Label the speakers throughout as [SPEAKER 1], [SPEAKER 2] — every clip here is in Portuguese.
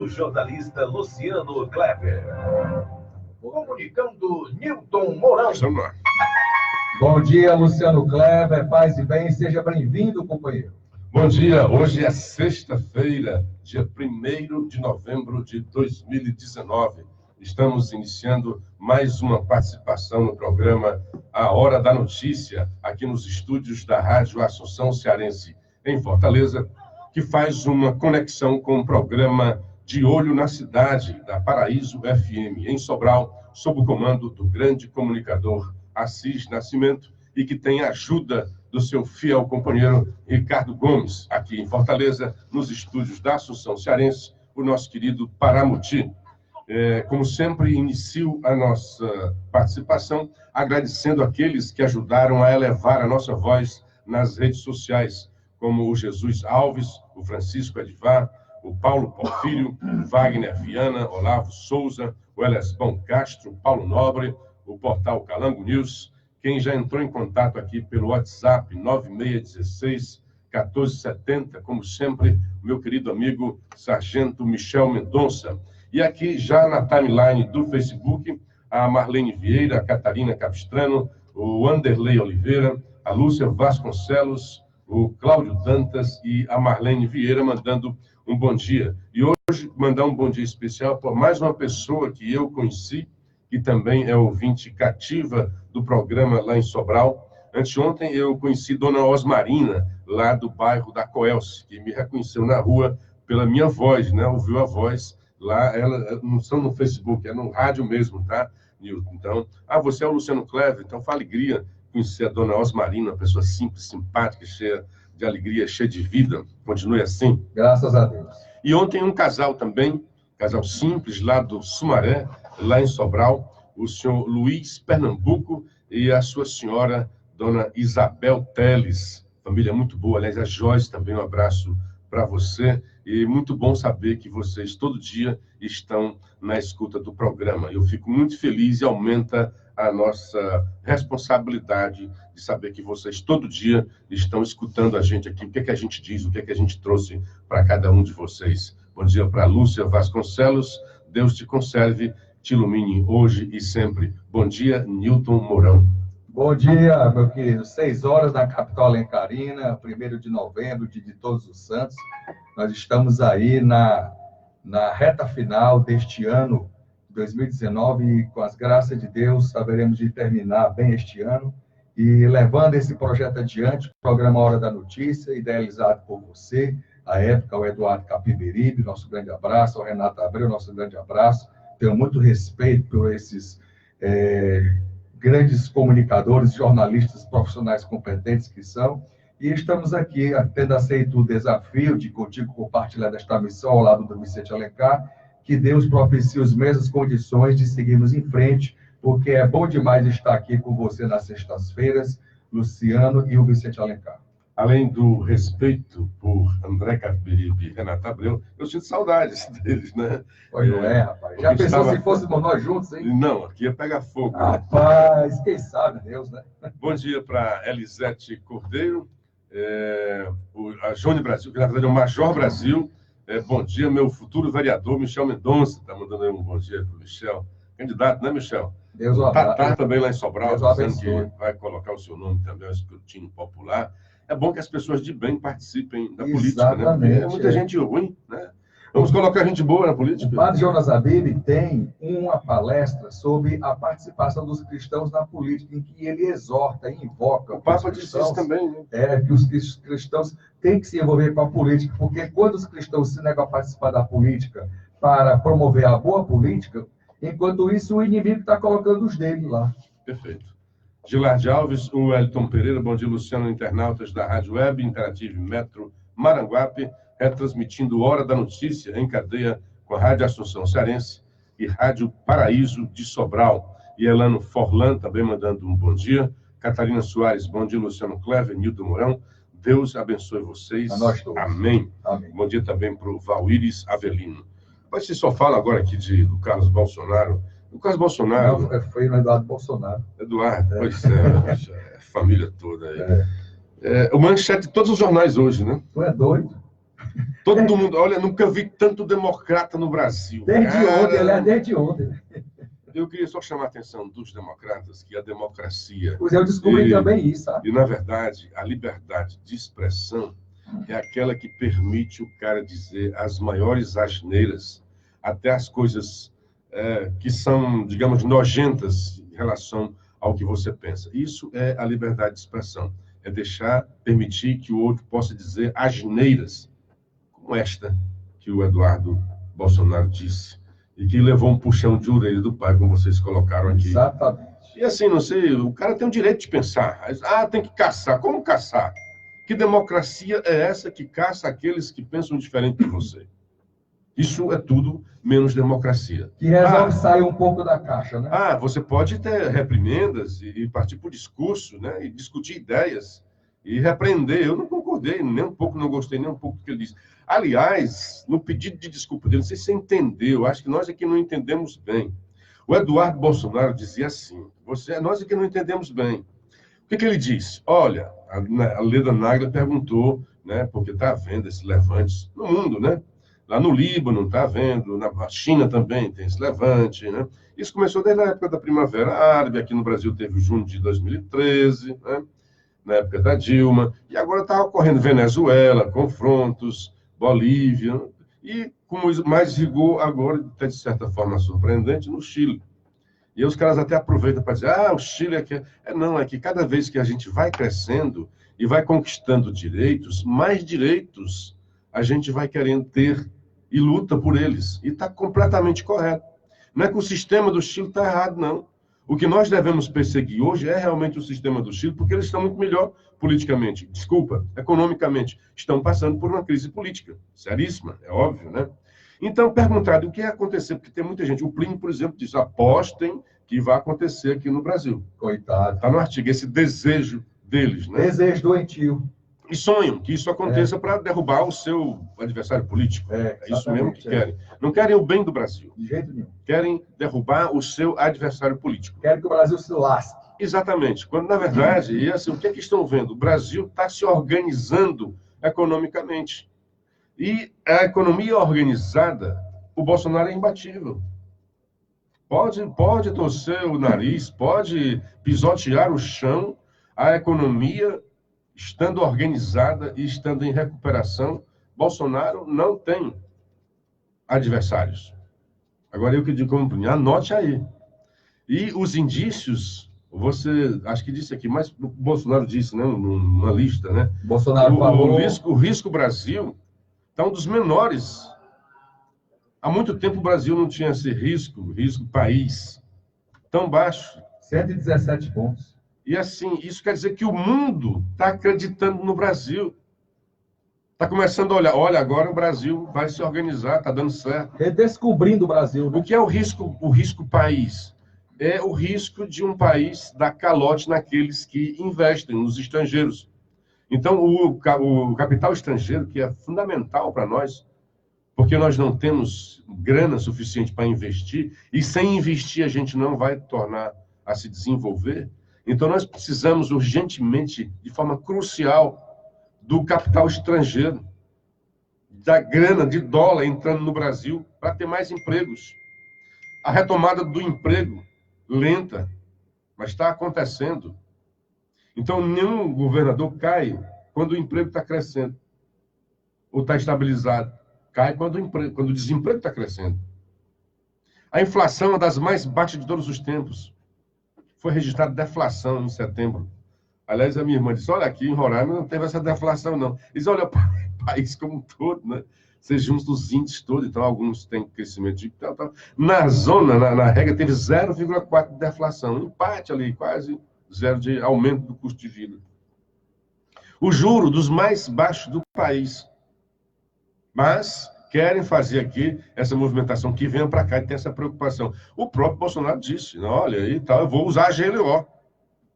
[SPEAKER 1] jornalista Luciano Kleber. Comunicando Nilton Mourão.
[SPEAKER 2] Bom dia, Luciano Kleber, paz e bem, seja bem-vindo, companheiro.
[SPEAKER 3] Bom dia, hoje é sexta-feira, dia 1º de novembro de 2019. Estamos iniciando mais uma participação no programa A Hora da Notícia, aqui nos estúdios da Rádio Assunção Cearense, em Fortaleza, que faz uma conexão com o programa De Olho na Cidade, da Paraíso FM, em Sobral, sob o comando do grande comunicador Assis Nascimento, e que tem a ajuda do seu fiel companheiro Ricardo Gomes, aqui em Fortaleza, nos estúdios da Assunção Cearense, o nosso querido Paramuti. Como sempre, inicio a nossa participação agradecendo aqueles que ajudaram a elevar a nossa voz nas redes sociais, como o Jesus Alves, o Francisco Edivar, o Paulo Porfírio, Wagner Viana, Olavo Souza, o Elesbão Castro, Paulo Nobre, o portal Calango News, quem já entrou em contato aqui pelo WhatsApp 9616-1470, como sempre, meu querido amigo Sargento Michel Mendonça. E aqui, já na timeline do Facebook, a Marlene Vieira, a Catarina Capistrano, o Anderley Oliveira, a Lúcia Vasconcelos, o Cláudio Dantas e a Marlene Vieira mandando um bom dia. E hoje, mandar um bom dia especial por mais uma pessoa que eu conheci, que também é ouvinte cativa do programa lá em Sobral. Anteontem eu conheci Dona Osmarina, lá do bairro da Coelce, que me reconheceu na rua pela minha voz, né? Ouviu a voz lá, ela não são no Facebook, é no rádio mesmo, tá, Nilton? Então, você é o Luciano Kleber, então foi alegria conhecer a Dona Osmarina, uma pessoa simples, simpática, cheia de alegria, cheia de vida. Continue assim.
[SPEAKER 2] Graças a Deus.
[SPEAKER 3] E ontem um casal também, casal simples, lá do Sumaré, lá em Sobral, o senhor Luiz Pernambuco e a sua senhora, Dona Isabel Teles. Família muito boa, aliás, a Joyce também, um abraço para você. E muito bom saber que vocês todo dia estão na escuta do programa. Eu fico muito feliz e aumenta a nossa responsabilidade de saber que vocês todo dia estão escutando a gente aqui, o que é que a gente diz, o que é que a gente trouxe para cada um de vocês. Bom dia para Lúcia Vasconcelos, Deus te conserve, te ilumine hoje e sempre. Bom dia, Nilton Mourão.
[SPEAKER 2] Bom dia, meu querido. 6 horas da capital alencarina, 1º de novembro, dia de Todos os Santos. Nós estamos aí na reta final deste ano, 2019, e com as graças de Deus, saberemos de terminar bem este ano e levando esse projeto adiante, o programa Hora da Notícia, idealizado por você, à época, o Eduardo Capiberibe, nosso grande abraço, ao Renato Abreu, nosso grande abraço. Tenho muito respeito por esses grandes comunicadores, jornalistas profissionais competentes que são, e estamos aqui, tendo aceito o desafio de contigo compartilhar desta missão ao lado do Vicente Alencar, que Deus propicie as mesmas condições de seguirmos em frente, porque é bom demais estar aqui com você nas sextas-feiras, Luciano e o Vicente Alencar.
[SPEAKER 3] Além do respeito por André Capiberibe e Renato Abreu, eu sinto saudades deles, né?
[SPEAKER 2] Pois não é, rapaz. Já pensou se fôssemos nós juntos, hein?
[SPEAKER 3] Não, aqui ia pegar fogo.
[SPEAKER 2] Rapaz, quem sabe Deus, né?
[SPEAKER 3] Bom dia para Elisete Cordeiro, a Jônia Brasil, que na verdade é o Major Brasil. Bom dia, meu futuro vereador, Michel Mendonça. Está mandando aí um bom dia para o Michel. Candidato, né, Michel?
[SPEAKER 2] Deus o abençoe.
[SPEAKER 3] Tatá também lá em Sobral, dizendo
[SPEAKER 2] abençoe.
[SPEAKER 3] que vai colocar o seu nome também ao escrutínio popular. É bom que as pessoas de bem participem da política, né? Porque é muita gente ruim, né? Vamos colocar gente boa na política.
[SPEAKER 2] O padre Jonas Abib tem uma palestra sobre a participação dos cristãos na política, em que ele exorta e invoca.
[SPEAKER 3] O Papa disse isso também, né?
[SPEAKER 2] Que os cristãos têm que se envolver com a política, porque quando os cristãos se negam a participar da política para promover a boa política, enquanto isso o inimigo está colocando os dele lá.
[SPEAKER 3] Perfeito. Gilard Alves, o Wellington Pereira, bom dia, Luciano, internautas da Rádio Web Interative Metro Maranguape, retransmitindo Hora da Notícia em cadeia com a Rádio Assunção Cearense e Rádio Paraíso de Sobral. E Elano Forlan também mandando um bom dia. Catarina Soares, bom dia, Luciano Kleber, Nilton Mourão. Deus abençoe vocês.
[SPEAKER 2] A nós todos.
[SPEAKER 3] Amém.
[SPEAKER 2] Amém.
[SPEAKER 3] Bom dia também para o Valíris Avelino. Mas você só fala agora aqui do Carlos Bolsonaro. O Carlos Bolsonaro...
[SPEAKER 2] Não, foi no Eduardo Bolsonaro.
[SPEAKER 3] Eduardo, pois família toda aí. O manchete de todos os jornais hoje, né?
[SPEAKER 2] Tu é doido.
[SPEAKER 3] Todo mundo, olha, nunca vi tanto democrata no Brasil.
[SPEAKER 2] Desde ontem, aliás, desde ontem.
[SPEAKER 3] Eu queria só chamar a atenção dos democratas que a democracia...
[SPEAKER 2] Pois eu descobri também isso, sabe?
[SPEAKER 3] E, na verdade, a liberdade de expressão é aquela que permite o cara dizer as maiores asneiras, até as coisas que são, digamos, nojentas em relação ao que você pensa. Isso é a liberdade de expressão. É permitir que o outro possa dizer asneiras, como esta que o Eduardo Bolsonaro disse, e que levou um puxão de orelha do pai, como vocês colocaram aqui.
[SPEAKER 2] Exatamente.
[SPEAKER 3] E assim, não sei, o cara tem o direito de pensar. Ah, tem que caçar. Como caçar? Que democracia é essa que caça aqueles que pensam diferente de você? Isso é tudo menos democracia.
[SPEAKER 2] Que resolve sair um pouco da caixa, né?
[SPEAKER 3] Você pode ter reprimendas e partir para o discurso, né? E discutir ideias e repreender. Eu não concordei, nem um pouco, não gostei nem um pouco do que ele disse. Aliás, no pedido de desculpa dele, não sei se você entendeu, acho que nós aqui não entendemos bem. O Eduardo Bolsonaro dizia assim, nós aqui não entendemos bem. O que ele disse? Olha, a Leda Nagler perguntou, né, porque está havendo esses levantes no mundo, né? Lá no Líbano está havendo, na China também tem esse levante, né? Isso começou desde a época da Primavera Árabe, aqui no Brasil teve o junho de 2013, né? Na época da Dilma, e agora está ocorrendo Venezuela, confrontos, Bolívia, e com mais rigor agora, até de certa forma surpreendente, no Chile. E aí os caras até aproveitam para dizer, o Chile é que... Não, é que cada vez que a gente vai crescendo e vai conquistando direitos, mais direitos a gente vai querendo ter e luta por eles. E está completamente correto. Não é que o sistema do Chile está errado, não. O que nós devemos perseguir hoje é realmente o sistema do Chile, porque eles estão muito melhor politicamente, economicamente. Estão passando por uma crise política, seríssima, é óbvio, né? Então, perguntado o que ia acontecer, porque tem muita gente, o Plínio, por exemplo, diz, apostem que vai acontecer aqui no Brasil.
[SPEAKER 2] Coitado.
[SPEAKER 3] Está no artigo, esse desejo deles, né?
[SPEAKER 2] Desejo doentio.
[SPEAKER 3] E sonham que isso aconteça para derrubar o seu adversário político. É isso mesmo que querem. Não querem o bem do Brasil.
[SPEAKER 2] De jeito nenhum.
[SPEAKER 3] Querem derrubar o seu adversário político.
[SPEAKER 2] Querem que o Brasil se lasque.
[SPEAKER 3] Exatamente. Quando, na verdade, e assim, o que é que estão vendo? O Brasil está se organizando economicamente. E a economia organizada, o Bolsonaro é imbatível. Pode torcer o nariz, pode pisotear o chão, a economia, estando organizada e estando em recuperação, Bolsonaro não tem adversários. Agora, eu que digo como Plínio, anote aí. E os indícios, você, acho que disse aqui, mas o Bolsonaro disse, né, numa lista, né?
[SPEAKER 2] Bolsonaro falou...
[SPEAKER 3] O risco Brasil está um dos menores. Há muito tempo o Brasil não tinha esse risco país, tão baixo.
[SPEAKER 2] 117 pontos.
[SPEAKER 3] E assim, isso quer dizer que o mundo está acreditando no Brasil. Está começando a olhar, olha, agora o Brasil vai se organizar, está dando certo.
[SPEAKER 2] Redescobrindo o Brasil. Né?
[SPEAKER 3] O que é o risco país? É o risco de um país dar calote naqueles que investem, nos estrangeiros. Então, o capital estrangeiro, que é fundamental para nós, porque nós não temos grana suficiente para investir, e sem investir a gente não vai tornar a se desenvolver. Então, nós precisamos urgentemente, de forma crucial, do capital estrangeiro, da grana, de dólar entrando no Brasil, para ter mais empregos. A retomada do emprego, lenta, mas está acontecendo. Então, nenhum governador cai quando o emprego está crescendo, ou está estabilizado. Cai quando o desemprego está crescendo. A inflação é das mais baixas de todos os tempos. Foi registrada deflação em setembro. Aliás, a minha irmã disse, olha, aqui em Roraima não teve essa deflação, não. Diz, olha, o país como um todo, né? Você junta os índices todos, então alguns têm crescimento de tal. Na zona, na regra, teve 0,4 de deflação. Um empate ali, quase zero de aumento do custo de vida. O juro dos mais baixos do país. Mas querem fazer aqui essa movimentação que venha para cá e tem essa preocupação. O próprio Bolsonaro disse, olha, e tal, eu vou usar a GLO.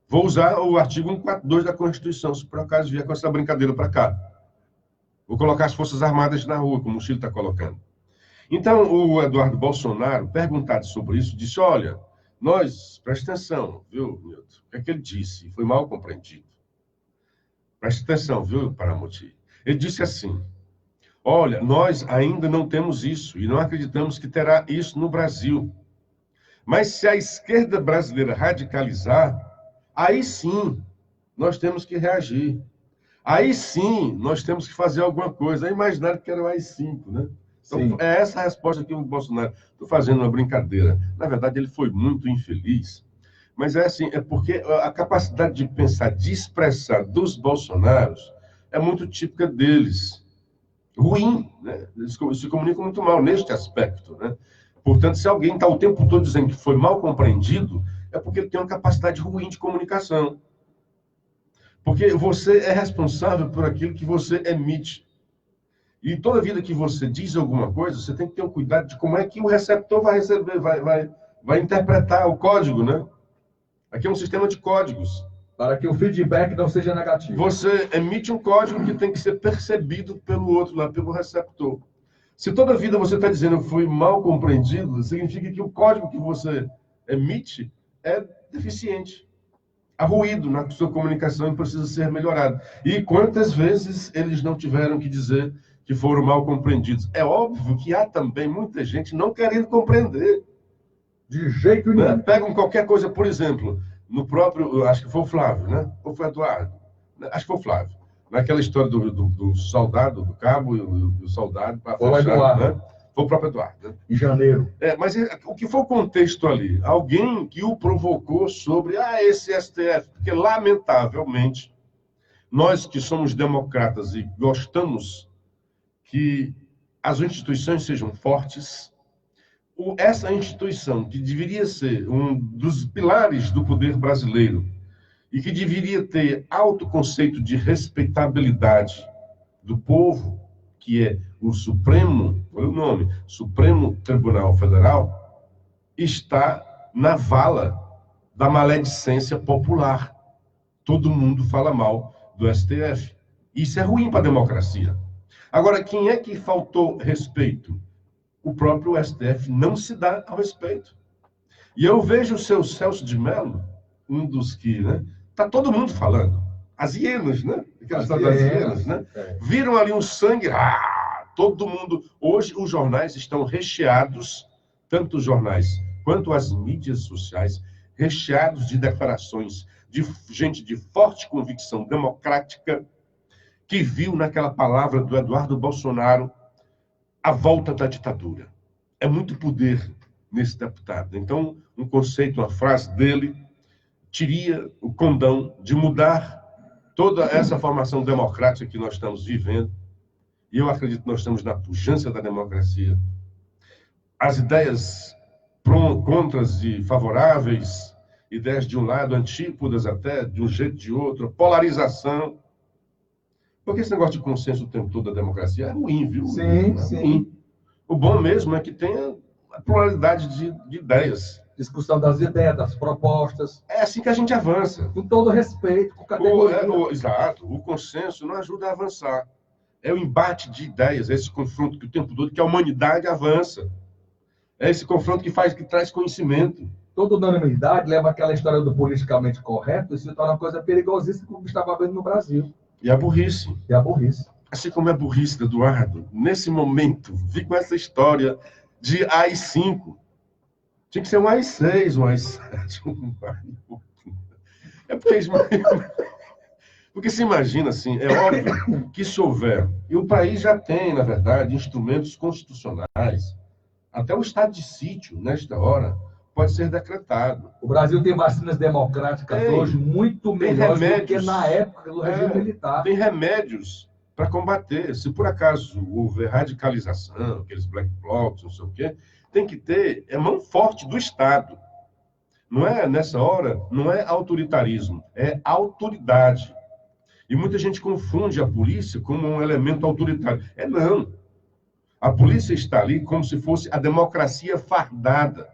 [SPEAKER 3] Vou usar o artigo 142 da Constituição, se por acaso vier com essa brincadeira para cá. Vou colocar as Forças Armadas na rua, como o Chile está colocando. Então, o Eduardo Bolsonaro, perguntado sobre isso, disse, olha, presta atenção, viu, Milton? O que é que ele disse? Foi mal compreendido. Presta atenção, viu, Paramoti? Ele disse assim, Olha, nós ainda não temos isso e não acreditamos que terá isso no Brasil. Mas se a esquerda brasileira radicalizar, aí sim nós temos que reagir. Aí sim nós temos que fazer alguma coisa. É imaginar que era o AI-5, né? Então,
[SPEAKER 2] Sim.
[SPEAKER 3] é essa a resposta que o Bolsonaro... Estou fazendo uma brincadeira. Na verdade, ele foi muito infeliz. Mas é assim, é porque a capacidade de pensar, de expressar dos bolsonaros é muito típica deles. Ruim, né? Eles se comunicam muito mal neste aspecto, né? Portanto, se alguém está o tempo todo dizendo que foi mal compreendido, é porque ele tem uma capacidade ruim de comunicação. Porque você é responsável por aquilo que você emite. E toda vida que você diz alguma coisa, você tem que ter um cuidado de como é que o receptor vai receber, vai interpretar o código, né? Aqui é um sistema de códigos.
[SPEAKER 2] Para que o feedback não seja negativo.
[SPEAKER 3] Você emite um código que tem que ser percebido pelo outro lá, pelo receptor. Se toda vida você está dizendo que foi mal compreendido, significa que o código que você emite é deficiente. Há ruído na sua comunicação e precisa ser melhorado. E quantas vezes eles não tiveram que dizer que foram mal compreendidos? É óbvio que há também muita gente não querendo compreender.
[SPEAKER 2] De jeito nenhum.
[SPEAKER 3] Né? Pegam qualquer coisa, por exemplo, no próprio, acho que foi o Flávio, né? Ou foi o Eduardo? Acho que foi o Flávio. Naquela história do soldado, do cabo e o soldado para
[SPEAKER 2] Foi o Eduardo.
[SPEAKER 3] Né? Foi o próprio Eduardo. Né?
[SPEAKER 2] Em janeiro.
[SPEAKER 3] Mas o que foi o contexto ali? Alguém que o provocou sobre esse STF, porque lamentavelmente nós que somos democratas e gostamos que as instituições sejam fortes, essa instituição, que deveria ser um dos pilares do poder brasileiro e que deveria ter alto conceito de respeitabilidade do povo, que é o Supremo, qual é o nome? Supremo Tribunal Federal, está na vala da maledicência popular. Todo mundo fala mal do STF. Isso é ruim para a democracia. Agora, quem é que faltou respeito? O próprio STF não se dá ao respeito. E eu vejo o seu Celso de Mello, um dos que, né? Está todo mundo falando. As hienas, né? Aquelas das hienas, né? Viram ali um sangue, todo mundo. Hoje os jornais estão recheados, tanto os jornais quanto as mídias sociais, recheados de declarações de gente de forte convicção democrática que viu naquela palavra do Eduardo Bolsonaro a volta da ditadura. É muito poder nesse deputado. Então, um conceito, uma frase dele, teria o condão de mudar toda essa formação democrática que nós estamos vivendo. E eu acredito que nós estamos na pujança da democracia. As ideias contras e favoráveis, ideias de um lado, antípodas até, de um jeito de outro, polarização. Porque esse negócio de consenso o tempo todo da democracia é ruim, viu?
[SPEAKER 2] Sim,
[SPEAKER 3] é
[SPEAKER 2] sim.
[SPEAKER 3] Ruim. O bom mesmo é que tenha a pluralidade de ideias.
[SPEAKER 2] Discussão das ideias, das propostas.
[SPEAKER 3] É assim que a gente avança.
[SPEAKER 2] Com todo respeito, com categoria.
[SPEAKER 3] Exato. O consenso não ajuda a avançar. É o embate de ideias, é esse confronto que o tempo todo que a humanidade avança. É esse confronto que traz conhecimento.
[SPEAKER 2] Toda unanimidade leva àquela história do politicamente correto e se torna uma coisa perigosíssima como estava vendo no Brasil.
[SPEAKER 3] E a burrice.
[SPEAKER 2] E a burrice.
[SPEAKER 3] Assim como é a burrice do Eduardo, nesse momento, vi com essa história de AI-5. Tinha que ser um AI-6, um AI-7. É porque se imagina assim, é óbvio que se houver, e o país já tem, na verdade, instrumentos constitucionais, até o estado de sítio, nesta hora, pode ser decretado.
[SPEAKER 2] O Brasil tem vacinas democráticas hoje muito melhores do que na época do regime militar.
[SPEAKER 3] Tem remédios para combater. Se por acaso houver radicalização, aqueles black blocs, não sei o quê, tem que ter mão forte do Estado. Não é, nessa hora, não é autoritarismo, é autoridade. E muita gente confunde a polícia como um elemento autoritário. Não. A polícia está ali como se fosse a democracia fardada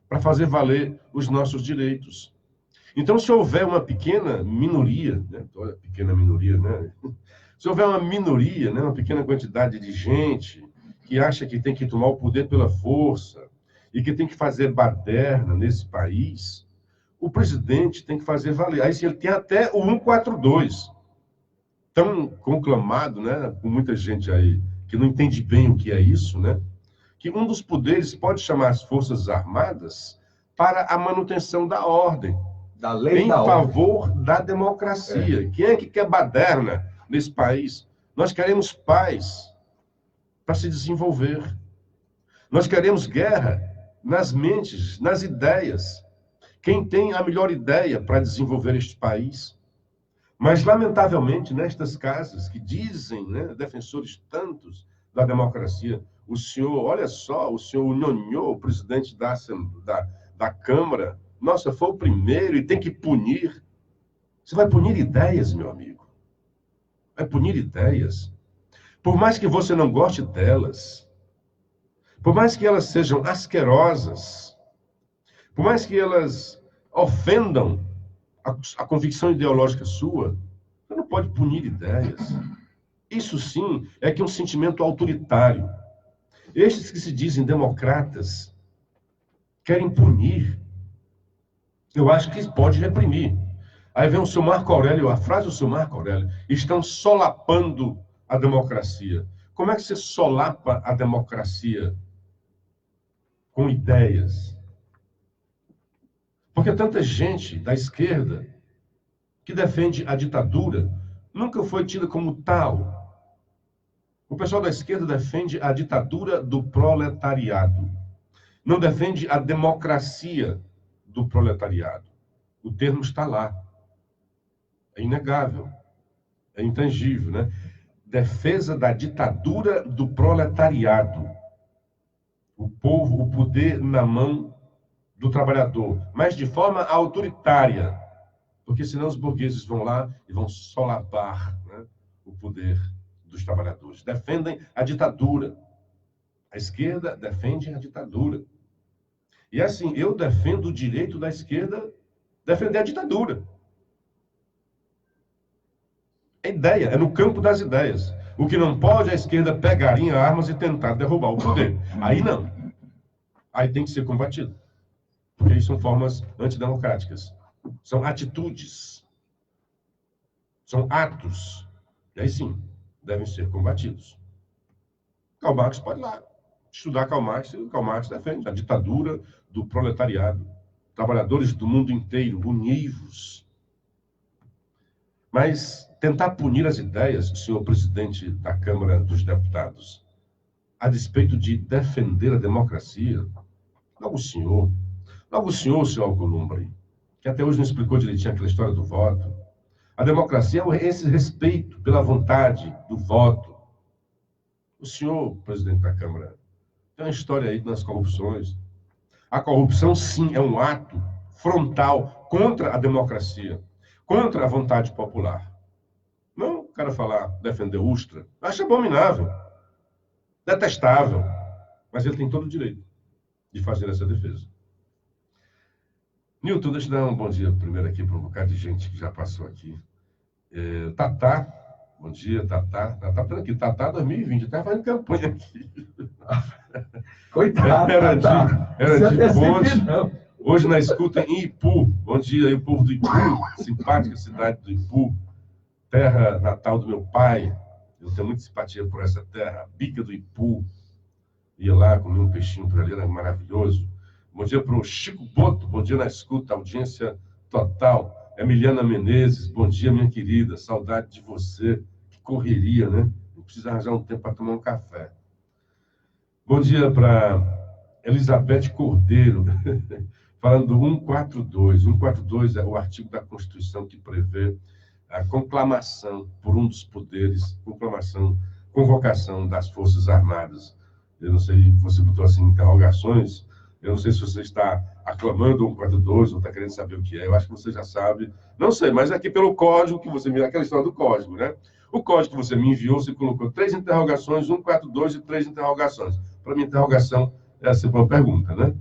[SPEAKER 3] para fazer valer os nossos direitos. Então, se houver uma pequena minoria, né? Se houver uma minoria, né? Uma pequena quantidade de gente que acha que tem que tomar o poder pela força e que tem que fazer baderna nesse país, o presidente tem que fazer valer. Aí ele tem até o 142, tão conclamado, né? Com muita gente aí que não entende bem o que é isso, né? Que um dos poderes pode chamar as Forças Armadas para a manutenção da ordem,
[SPEAKER 2] Da lei
[SPEAKER 3] em
[SPEAKER 2] da ordem.
[SPEAKER 3] favor da democracia. Quem é que quer baderna nesse país? Nós queremos paz para se desenvolver. Nós queremos guerra nas mentes, nas ideias. Quem tem a melhor ideia para desenvolver este país? Mas, lamentavelmente, nestas casas que dizem, né, defensores tantos da democracia, o senhor, olha só, o senhor Nhonhô, o presidente da Câmara, nossa, foi o primeiro e tem que punir. Você vai punir ideias, meu amigo. Vai punir ideias. Por mais que você não goste delas, por mais que elas sejam asquerosas, por mais que elas ofendam a convicção ideológica sua, você não pode punir ideias. Isso sim é que é um sentimento autoritário. Estes que se dizem democratas querem punir. Eu acho que pode reprimir. Aí vem o seu Marco Aurélio, a frase do seu Marco Aurélio: estão solapando a democracia. Como é que você solapa a democracia? Com ideias. Porque tanta gente da esquerda que defende a ditadura nunca foi tida como tal. O pessoal da esquerda defende a ditadura do proletariado. Não defende a democracia do proletariado. O termo está lá. É inegável. É intangível, né? Defesa da ditadura do proletariado. O povo, o poder na mão do trabalhador, mas de forma autoritária, porque senão os burgueses vão lá e vão solapar, né, o poder dos trabalhadores. Defendem a ditadura. A esquerda defende a ditadura. E assim, eu defendo o direito da esquerda defender a ditadura. É ideia, é no campo das ideias. O que não pode é a esquerda pegar em armas e tentar derrubar o poder. Aí não. Aí tem que ser combatido. Porque isso são formas antidemocráticas. São atitudes. São atos. E aí sim, devem ser combatidos. Karl Marx pode ir lá estudar Karl Marx, e Karl Marx defende a ditadura do proletariado. Trabalhadores do mundo inteiro, univos. Mas tentar punir as ideias, senhor presidente da Câmara dos Deputados, a despeito de defender a democracia, logo o senhor, senhor Alcolumbre, que até hoje não explicou direitinho aquela história do voto. A democracia é esse respeito pela vontade do voto. O senhor, presidente da Câmara, tem uma história aí nas corrupções. A corrupção, sim, é um ato frontal contra a democracia, contra a vontade popular. Não o cara falar, defender Ustra, acho abominável, detestável, mas ele tem todo o direito de fazer essa defesa. Nilton, deixa eu dar um bom dia primeiro aqui para um bocado de gente que já passou aqui. Tatá, bom dia, Tatá. Tatá por aqui, Tatá 2020, até fazendo campanha aqui.
[SPEAKER 2] Coitado,
[SPEAKER 3] Era de Ponte.
[SPEAKER 2] não.
[SPEAKER 3] Hoje na escuta em Ipu. Bom dia aí, o povo do Ipu, simpática cidade do Ipu, terra natal do meu pai. Eu tenho muita simpatia por essa terra, a bica do Ipu. Ia lá, comer um peixinho por ali, era maravilhoso. Bom dia para o Chico Boto, bom dia na escuta, audiência total. Emiliana Menezes, bom dia, minha querida, saudade de você. Que correria, né? Não precisa arranjar um tempo para tomar um café. Bom dia para Elizabeth Cordeiro, falando do 142. 142 é o artigo da Constituição que prevê a conclamação por um dos poderes, convocação das Forças Armadas. Eu não sei, você botou assim interrogações, eu não sei se você está aclamando o 142 ou está querendo saber o que é, eu acho que você já sabe. Não sei, mas aqui pelo código que você me... aquela história do código, né? O código que você me enviou, você colocou 3 interrogações, 142 e 3 interrogações. Para mim, interrogação é sempre uma pergunta, né?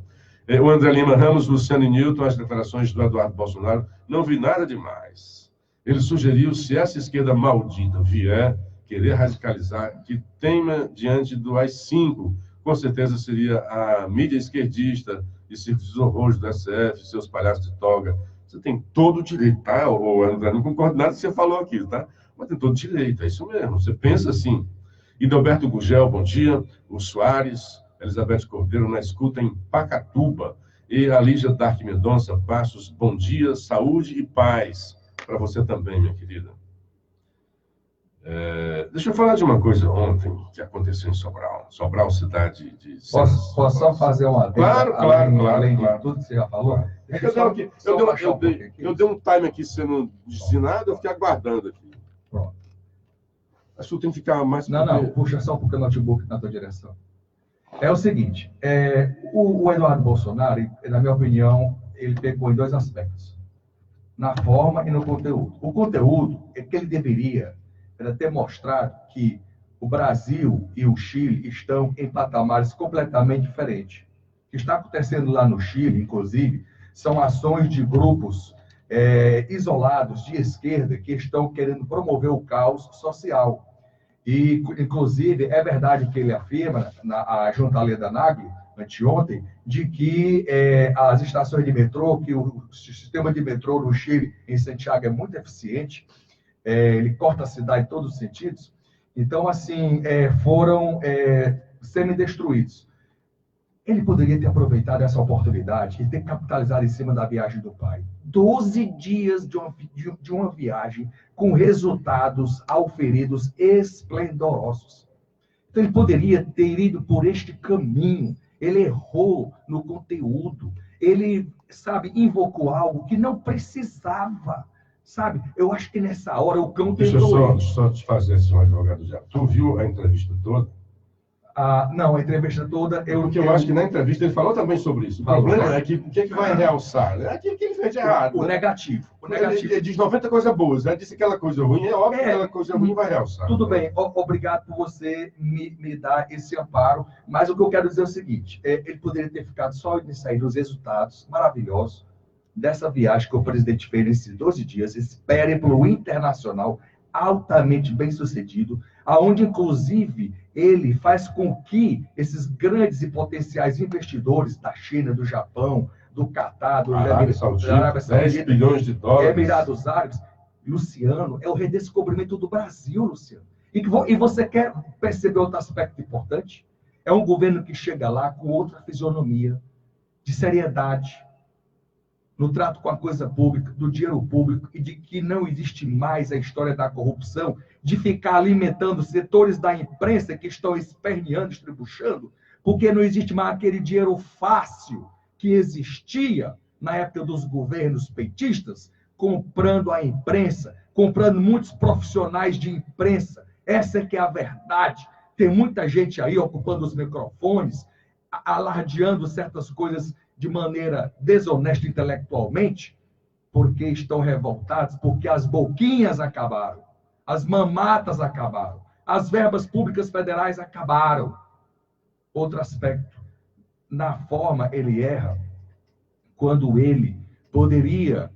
[SPEAKER 3] O André Lima Ramos, Luciano e Nilton, as declarações do Eduardo Bolsonaro, não vi nada demais. Ele sugeriu, se essa esquerda maldita vier querer radicalizar, que teima diante do AI-5, com certeza seria a mídia esquerdista e circos dos horrores do SF, seus palhaços de toga. Você tem todo o direito, tá? André, não concordo nada com o que você falou aqui, tá? Mas tem todo o direito, é isso mesmo. Você pensa assim. Idalberto Gugel, bom dia. O Soares, Elizabeth Cordeiro na escuta em Pacatuba. E a Lígia Dark Mendonça Passos, bom dia, saúde e paz. Para você também, minha querida. Deixa eu falar de uma coisa ontem que aconteceu em Sobral. Sobral, cidade de...
[SPEAKER 2] Posso só fazer uma...
[SPEAKER 3] Claro.
[SPEAKER 2] Além de tudo que você já falou?
[SPEAKER 3] É que eu dei um time aqui sendo destinado, eu fiquei aguardando aqui.
[SPEAKER 2] Pronto.
[SPEAKER 3] Acho que tem que ficar mais...
[SPEAKER 2] Não, puxa só um pouco o notebook na tua direção. É o seguinte, o Eduardo Bolsonaro, na minha opinião, ele pecou em dois aspectos. Na forma e no conteúdo. O conteúdo é que ele deveria ter mostrado que o Brasil e o Chile estão em patamares completamente diferentes. O que está acontecendo lá no Chile, inclusive, são ações de grupos isolados de esquerda que estão querendo promover o caos social. E, inclusive, é verdade o que ele afirma, junto à Leda Nagli, anteontem, de que as estações de metrô, que o sistema de metrô no Chile, em Santiago, é muito eficiente, ele corta a cidade em todos os sentidos. Então, assim, foram semi-destruídos. Ele poderia ter aproveitado essa oportunidade e ter capitalizado em cima da viagem do pai. 12 dias de uma viagem com resultados auferidos esplendorosos. Então, ele poderia ter ido por este caminho. Ele errou no conteúdo. Ele, invocou algo que não precisava. Eu acho que nessa hora o cão tentou...
[SPEAKER 3] Deixa eu só te fazer, senhor advogado já. Tu viu a entrevista toda?
[SPEAKER 2] Não, a entrevista toda...
[SPEAKER 3] Porque eu acho que na entrevista ele falou também sobre isso. O problema é que o que vai realçar? É aquilo que ele fez de errado.
[SPEAKER 2] O negativo.
[SPEAKER 3] Ele diz 90 coisas boas, né? Disse aquela coisa ruim, é óbvio que aquela coisa ruim vai realçar.
[SPEAKER 2] Tudo bem, obrigado por você me dar esse amparo, mas o que eu quero dizer é o seguinte, ele poderia ter ficado só nisso aí, nos resultados maravilhosos dessa viagem que o presidente fez nesses 12 dias, esse périplo internacional altamente bem-sucedido, aonde, inclusive, ele faz com que esses grandes e potenciais investidores da China, do Japão, do Catar, da Arábia Saudita,
[SPEAKER 3] 10 bilhões de dólares,
[SPEAKER 2] Emirados Árabes, Luciano, é o redescobrimento do Brasil, Luciano. E você quer perceber outro aspecto importante? É um governo que chega lá com outra fisionomia, de seriedade, no trato com a coisa pública, do dinheiro público, e de que não existe mais a história da corrupção, de ficar alimentando setores da imprensa que estão esperneando, estribuchando, porque não existe mais aquele dinheiro fácil que existia na época dos governos petistas, comprando a imprensa, comprando muitos profissionais de imprensa. Essa é que é a verdade. Tem muita gente aí ocupando os microfones, alardeando certas coisas de maneira desonesta intelectualmente, porque estão revoltados, porque as boquinhas acabaram, as mamatas acabaram, as verbas públicas federais acabaram. Outro aspecto, na forma ele erra, quando ele poderia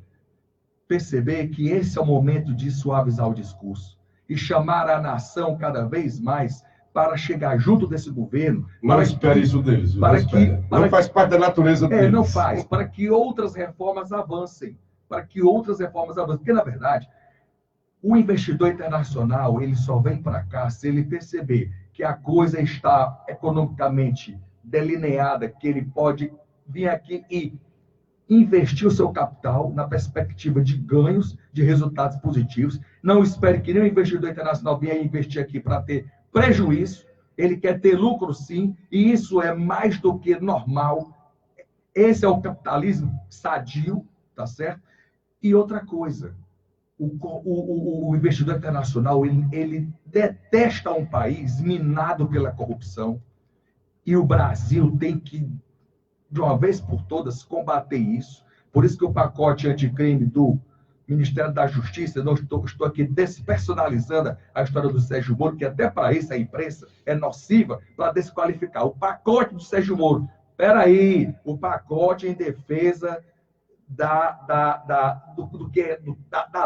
[SPEAKER 2] perceber que esse é o momento de suavizar o discurso e chamar a nação cada vez mais para chegar junto desse governo.
[SPEAKER 3] Não espere isso deles. Não faz parte da natureza deles.
[SPEAKER 2] Não faz. Para que outras reformas avancem. Porque, na verdade, o investidor internacional, ele só vem para cá se ele perceber que a coisa está economicamente delineada, que ele pode vir aqui e investir o seu capital na perspectiva de ganhos, de resultados positivos. Não espere que nenhum investidor internacional venha investir aqui para ter prejuízo. Ele quer ter lucro, sim, e isso é mais do que normal. Esse é o capitalismo sadio, tá certo? E outra coisa, o investidor internacional, ele detesta um país minado pela corrupção, e o Brasil tem que, de uma vez por todas, combater isso. Por isso que o pacote anticrime do Ministério da Justiça, não estou aqui despersonalizando a história do Sérgio Moro, que até para isso a imprensa é nociva para desqualificar. O pacote do Sérgio Moro, peraí, o pacote em defesa da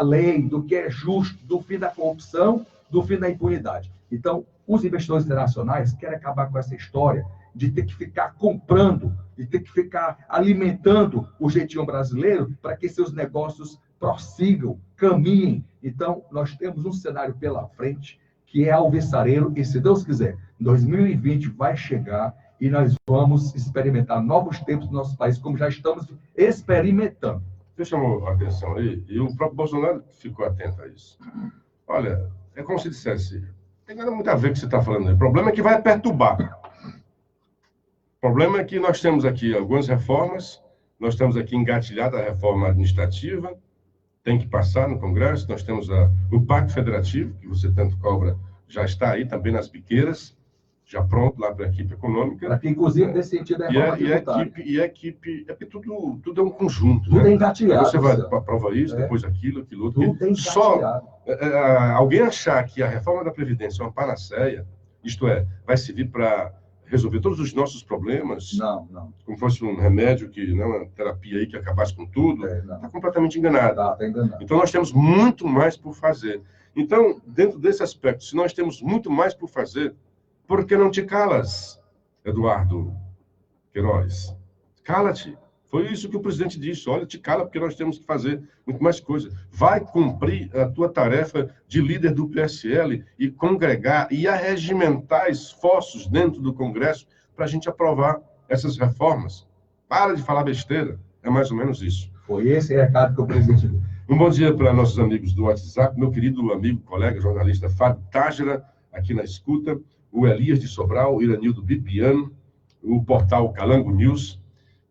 [SPEAKER 2] lei, do que é justo, do fim da corrupção, do fim da impunidade. Então, os investidores internacionais querem acabar com essa história de ter que ficar comprando, de ter que ficar alimentando o jeitinho brasileiro para que seus negócios prossigam, caminhem. Então, nós temos um cenário pela frente que é alvissareiro, e se Deus quiser, 2020 vai chegar e nós vamos experimentar novos tempos no nosso país, como já estamos experimentando.
[SPEAKER 3] Você chamou a atenção aí, e o próprio Bolsonaro ficou atento a isso. Olha, é como se dissesse, não tem nada muito a ver com o que você está falando aí. O problema é que vai perturbar. O problema é que nós temos aqui algumas reformas, nós estamos aqui engatilhada a reforma administrativa, tem que passar no Congresso, nós temos o Pacto Federativo, que você tanto cobra, já está aí também nas biqueiras, já pronto lá para a equipe econômica.
[SPEAKER 2] Para que, inclusive, nesse sentido, é
[SPEAKER 3] a equipe, é porque tudo é um conjunto.
[SPEAKER 2] Tudo
[SPEAKER 3] né?
[SPEAKER 2] é engatilhado.
[SPEAKER 3] Você vai para a prova isso, depois aquilo outro.
[SPEAKER 2] Tudo é
[SPEAKER 3] só alguém achar que a reforma da Previdência é uma panaceia, isto é, vai servir para resolver todos os nossos problemas,
[SPEAKER 2] não.
[SPEAKER 3] como fosse um remédio, uma terapia aí que acabasse com tudo, está completamente enganado.
[SPEAKER 2] Tá enganado.
[SPEAKER 3] Então, nós temos muito mais por fazer. Então, dentro desse aspecto, se nós temos muito mais por fazer, por que não te calas, Eduardo Queiroz? Cala-te. Foi isso que o presidente disse. Olha, te cala, porque nós temos que fazer muito mais coisa. Vai cumprir a tua tarefa de líder do PSL e congregar e arregimentar esforços dentro do Congresso para a gente aprovar essas reformas. Para de falar besteira. É mais ou menos isso.
[SPEAKER 2] Foi esse recado que o presidente deu.
[SPEAKER 3] Um bom dia para nossos amigos do WhatsApp, meu querido amigo, colega, jornalista Fábio Tágera, aqui na escuta, o Elias de Sobral, o Iranildo Bibiano, o portal Calango News,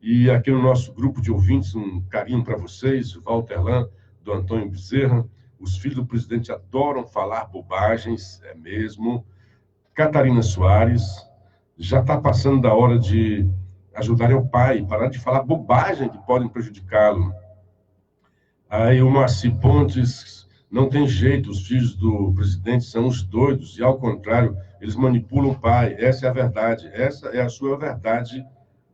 [SPEAKER 3] e aqui no nosso grupo de ouvintes, um carinho para vocês, o Walter Lan, do Antônio Bezerra. Os filhos do presidente adoram falar bobagens, é mesmo. Catarina Soares, já está passando da hora de ajudarem o pai, parar de falar bobagem que podem prejudicá-lo. Aí o Moacir Pontes, não tem jeito, os filhos do presidente são os doidos, e ao contrário, eles manipulam o pai. Essa é a verdade, essa é a sua verdade,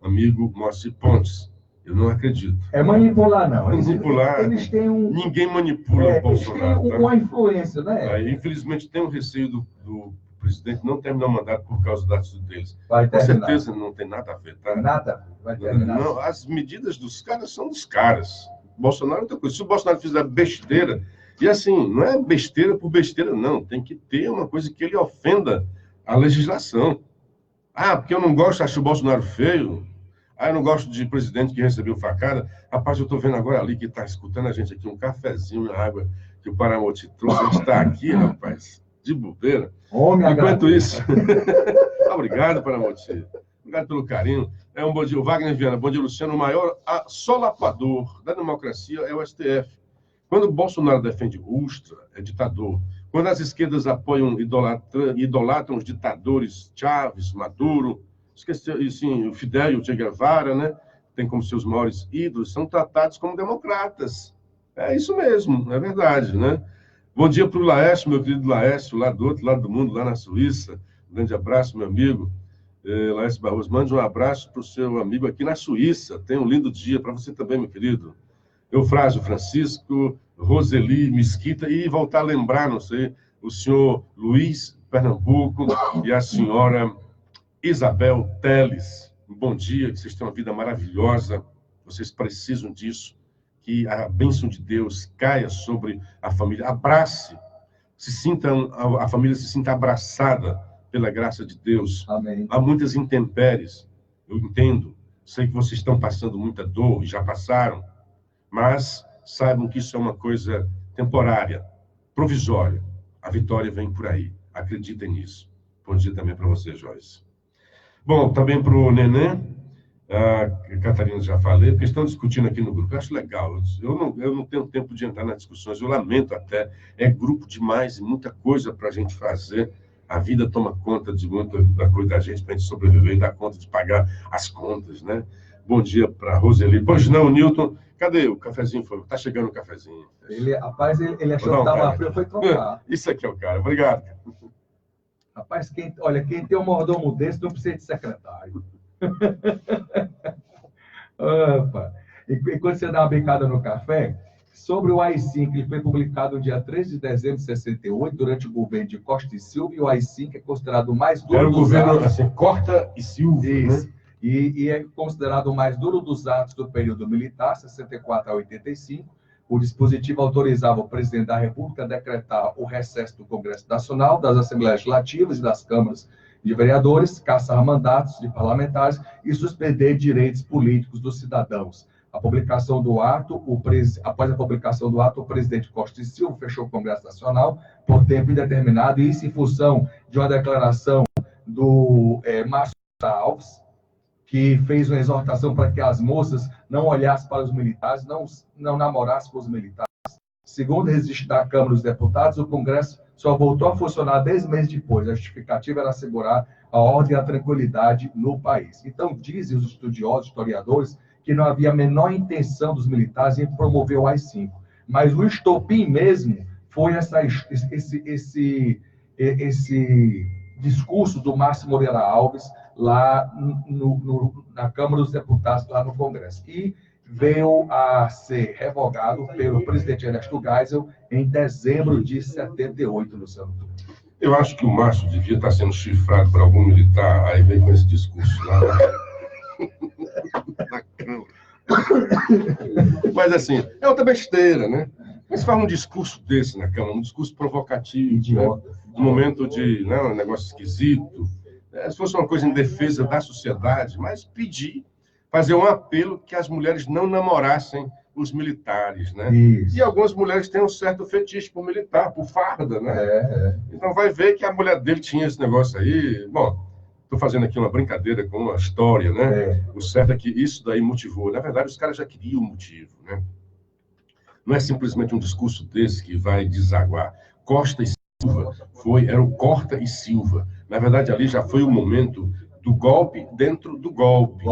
[SPEAKER 3] amigo Moacir Pontes. Eu não acredito.
[SPEAKER 2] É manipular, não.
[SPEAKER 3] Manipular.
[SPEAKER 2] Eles têm
[SPEAKER 3] Ninguém manipula o Bolsonaro.
[SPEAKER 2] Eles têm uma influência, né?
[SPEAKER 3] Infelizmente, tem um receio do presidente não terminar o mandato por causa da atitude deles.
[SPEAKER 2] Vai terminar.
[SPEAKER 3] Com certeza não tem nada a ver, tá?
[SPEAKER 2] Nada, vai terminar.
[SPEAKER 3] Não, as medidas dos caras são dos caras. Bolsonaro é outra coisa. Se o Bolsonaro fizer besteira, e assim, não é besteira por besteira, não. Tem que ter uma coisa que ele ofenda a legislação. Ah, porque eu não gosto, acho o Bolsonaro feio. Ah, eu não gosto de presidente que recebeu facada. Rapaz, eu estou vendo agora ali que está escutando a gente aqui, um cafezinho e água que o Paramoti trouxe. A gente está aqui, rapaz, de bobeira. Enquanto isso... Obrigado, Paramoti. Obrigado pelo carinho. Um bom dia, o Wagner Viana. Bom dia, Luciano. O maior solapador da democracia é o STF. Quando o Bolsonaro defende Ustra, é ditador. Quando as esquerdas apoiam, idolatram os ditadores Chávez, Maduro, esqueceu, sim, o Fidel e o Che Guevara, né? Tem como seus maiores ídolos, são tratados como democratas. É isso mesmo, é verdade, né? Bom dia para o Laércio, meu querido Laércio, lá do outro lado do mundo, lá na Suíça. Um grande abraço, meu amigo. Laércio Barroso, mande um abraço para o seu amigo aqui na Suíça. Tenha um lindo dia para você também, meu querido. Eufrásio Francisco, Roseli Mesquita, e voltar a lembrar, não sei, o senhor Luiz Pernambuco e a senhora Isabel Teles. Um bom dia, que vocês tenham uma vida maravilhosa. Vocês precisam disso. Que a bênção de Deus caia sobre a família. Abrace. A família se sinta abraçada pela graça de Deus.
[SPEAKER 2] Amém.
[SPEAKER 3] Há muitas intempéries. Eu entendo. Sei que vocês estão passando muita dor e já passaram. Mas saibam que isso é uma coisa temporária, provisória. A vitória vem por aí. Acreditem nisso. Bom dia também para você, Joyce. Bom, também para o Nenê, a Catarina já falei, porque estão discutindo aqui no grupo. Eu acho legal. Eu não tenho tempo de entrar nas discussões, eu lamento até. É grupo demais e muita coisa para a gente fazer. A vida toma conta de muita da coisa da gente para a gente sobreviver e dar conta de pagar as contas, né? Bom dia para a Roseli. Pois não, Newton. Cadê o cafezinho? Está chegando o cafezinho.
[SPEAKER 2] Rapaz, ele achou que estava frio, foi trocar.
[SPEAKER 3] Isso aqui é o cara. Obrigado.
[SPEAKER 2] Rapaz, quem tem um mordomo desse não precisa de secretário. Opa. E quando você dá uma bicada no café, sobre o AI-5, ele foi publicado no dia 13 de dezembro de 68, durante o governo de Costa e Silva, e o AI-5 é considerado o mais duro dos
[SPEAKER 3] governo,
[SPEAKER 2] atos.
[SPEAKER 3] assim, Costa e Silva,
[SPEAKER 2] isso,
[SPEAKER 3] né?
[SPEAKER 2] E é considerado o mais duro dos atos do período militar, 64 a 85. O dispositivo autorizava o presidente da República a decretar o recesso do Congresso Nacional, das Assembleias Legislativas e das câmaras de vereadores, caçar mandatos de parlamentares e suspender direitos políticos dos cidadãos. Após a publicação do ato, o presidente Costa e Silva fechou o Congresso Nacional por tempo indeterminado, e isso em função de uma declaração do Márcio Alves, que fez uma exortação para que as moças não olhassem para os militares, não namorassem com os militares. Segundo o registro da Câmara dos Deputados, o Congresso só voltou a funcionar 10 meses depois. A justificativa era assegurar a ordem e a tranquilidade no país. Então, dizem os estudiosos, historiadores, que não havia a menor intenção dos militares em promover o AI-5. Mas o estopim mesmo foi esse discurso do Márcio Moreira Alves lá na Câmara dos Deputados, lá no Congresso, e veio a ser revogado pelo presidente Ernesto Geisel em dezembro de 78, Luciano.
[SPEAKER 3] Eu acho que o Márcio devia estar sendo chifrado por algum militar, aí vem com esse discurso lá na Câmara. Mas assim, é outra besteira, né? Mas faz um discurso desse na Câmara, um discurso provocativo, idiota, né? Um momento de um negócio esquisito. Se fosse uma coisa em defesa da sociedade, mas fazer um apelo que as mulheres não namorassem os militares, né? Isso. E algumas mulheres têm um certo fetiche por militar, por farda, né? Então vai ver que a mulher dele tinha esse negócio aí. Bom, estou fazendo aqui uma brincadeira com uma história, né? O certo é que isso daí motivou. Na verdade, os caras já queriam o motivo, né? Não é simplesmente um discurso desse que vai desaguar. Costa e Silva era o Corta e Silva. Na verdade, ali já foi o momento do golpe dentro do golpe.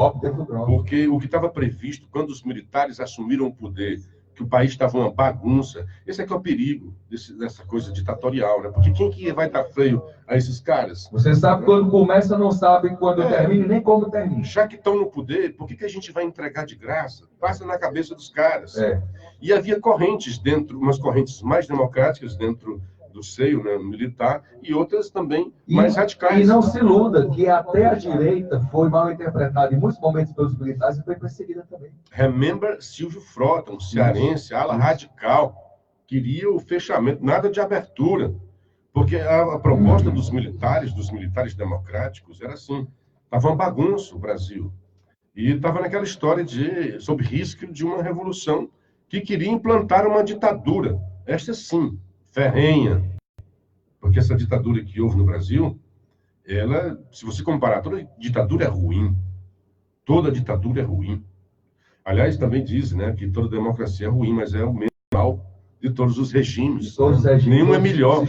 [SPEAKER 3] Porque o que estava previsto quando os militares assumiram o poder, que o país estava uma bagunça, esse é que é o perigo dessa coisa ditatorial, né? Porque quem que vai dar freio a esses caras?
[SPEAKER 2] Você sabe quando começa, não sabe quando termina, nem como termina.
[SPEAKER 3] Já que estão no poder, por que a gente vai entregar de graça? Passa na cabeça dos caras. E havia correntes umas correntes mais democráticas dentro do seio, né, militar, e outras também mais radicais.
[SPEAKER 2] E não se iluda que até a direita foi mal interpretada em muitos momentos pelos militares e foi perseguida também.
[SPEAKER 3] Remember Silvio Frota, um cearense, ala radical, queria o fechamento, nada de abertura, porque a proposta dos militares democráticos, era assim, estava uma bagunça o Brasil, e estava naquela história sob risco de uma revolução que queria implantar uma ditadura, esta sim, ferrenha, porque essa ditadura que houve no Brasil, se você comparar, toda ditadura é ruim. Toda ditadura é ruim. Aliás, também diz, né, que toda democracia é ruim, mas é o mesmo mal de todos os regimes. Nenhum é melhor.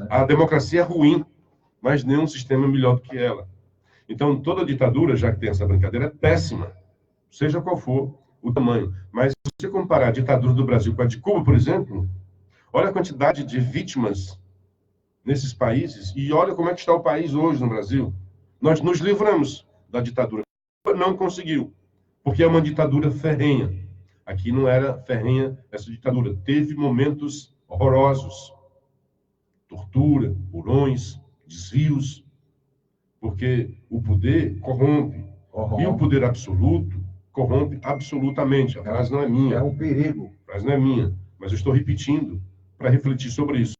[SPEAKER 3] A democracia é ruim, mas nenhum sistema é melhor do que ela. Então, toda ditadura, já que tem essa brincadeira, é péssima, seja qual for o tamanho. Mas se você comparar a ditadura do Brasil com a de Cuba, por exemplo, olha a quantidade de vítimas nesses países e olha como é que está o país hoje no Brasil. Nós nos livramos da ditadura. Não conseguiu, porque é uma ditadura ferrenha. Aqui não era ferrenha essa ditadura. Teve momentos horrorosos. Tortura, porões, desvios, porque o poder corrompe. E o poder absoluto corrompe absolutamente. A frase não é minha.
[SPEAKER 2] É um perigo.
[SPEAKER 3] A frase não é minha, mas eu estou repetindo para refletir sobre isso.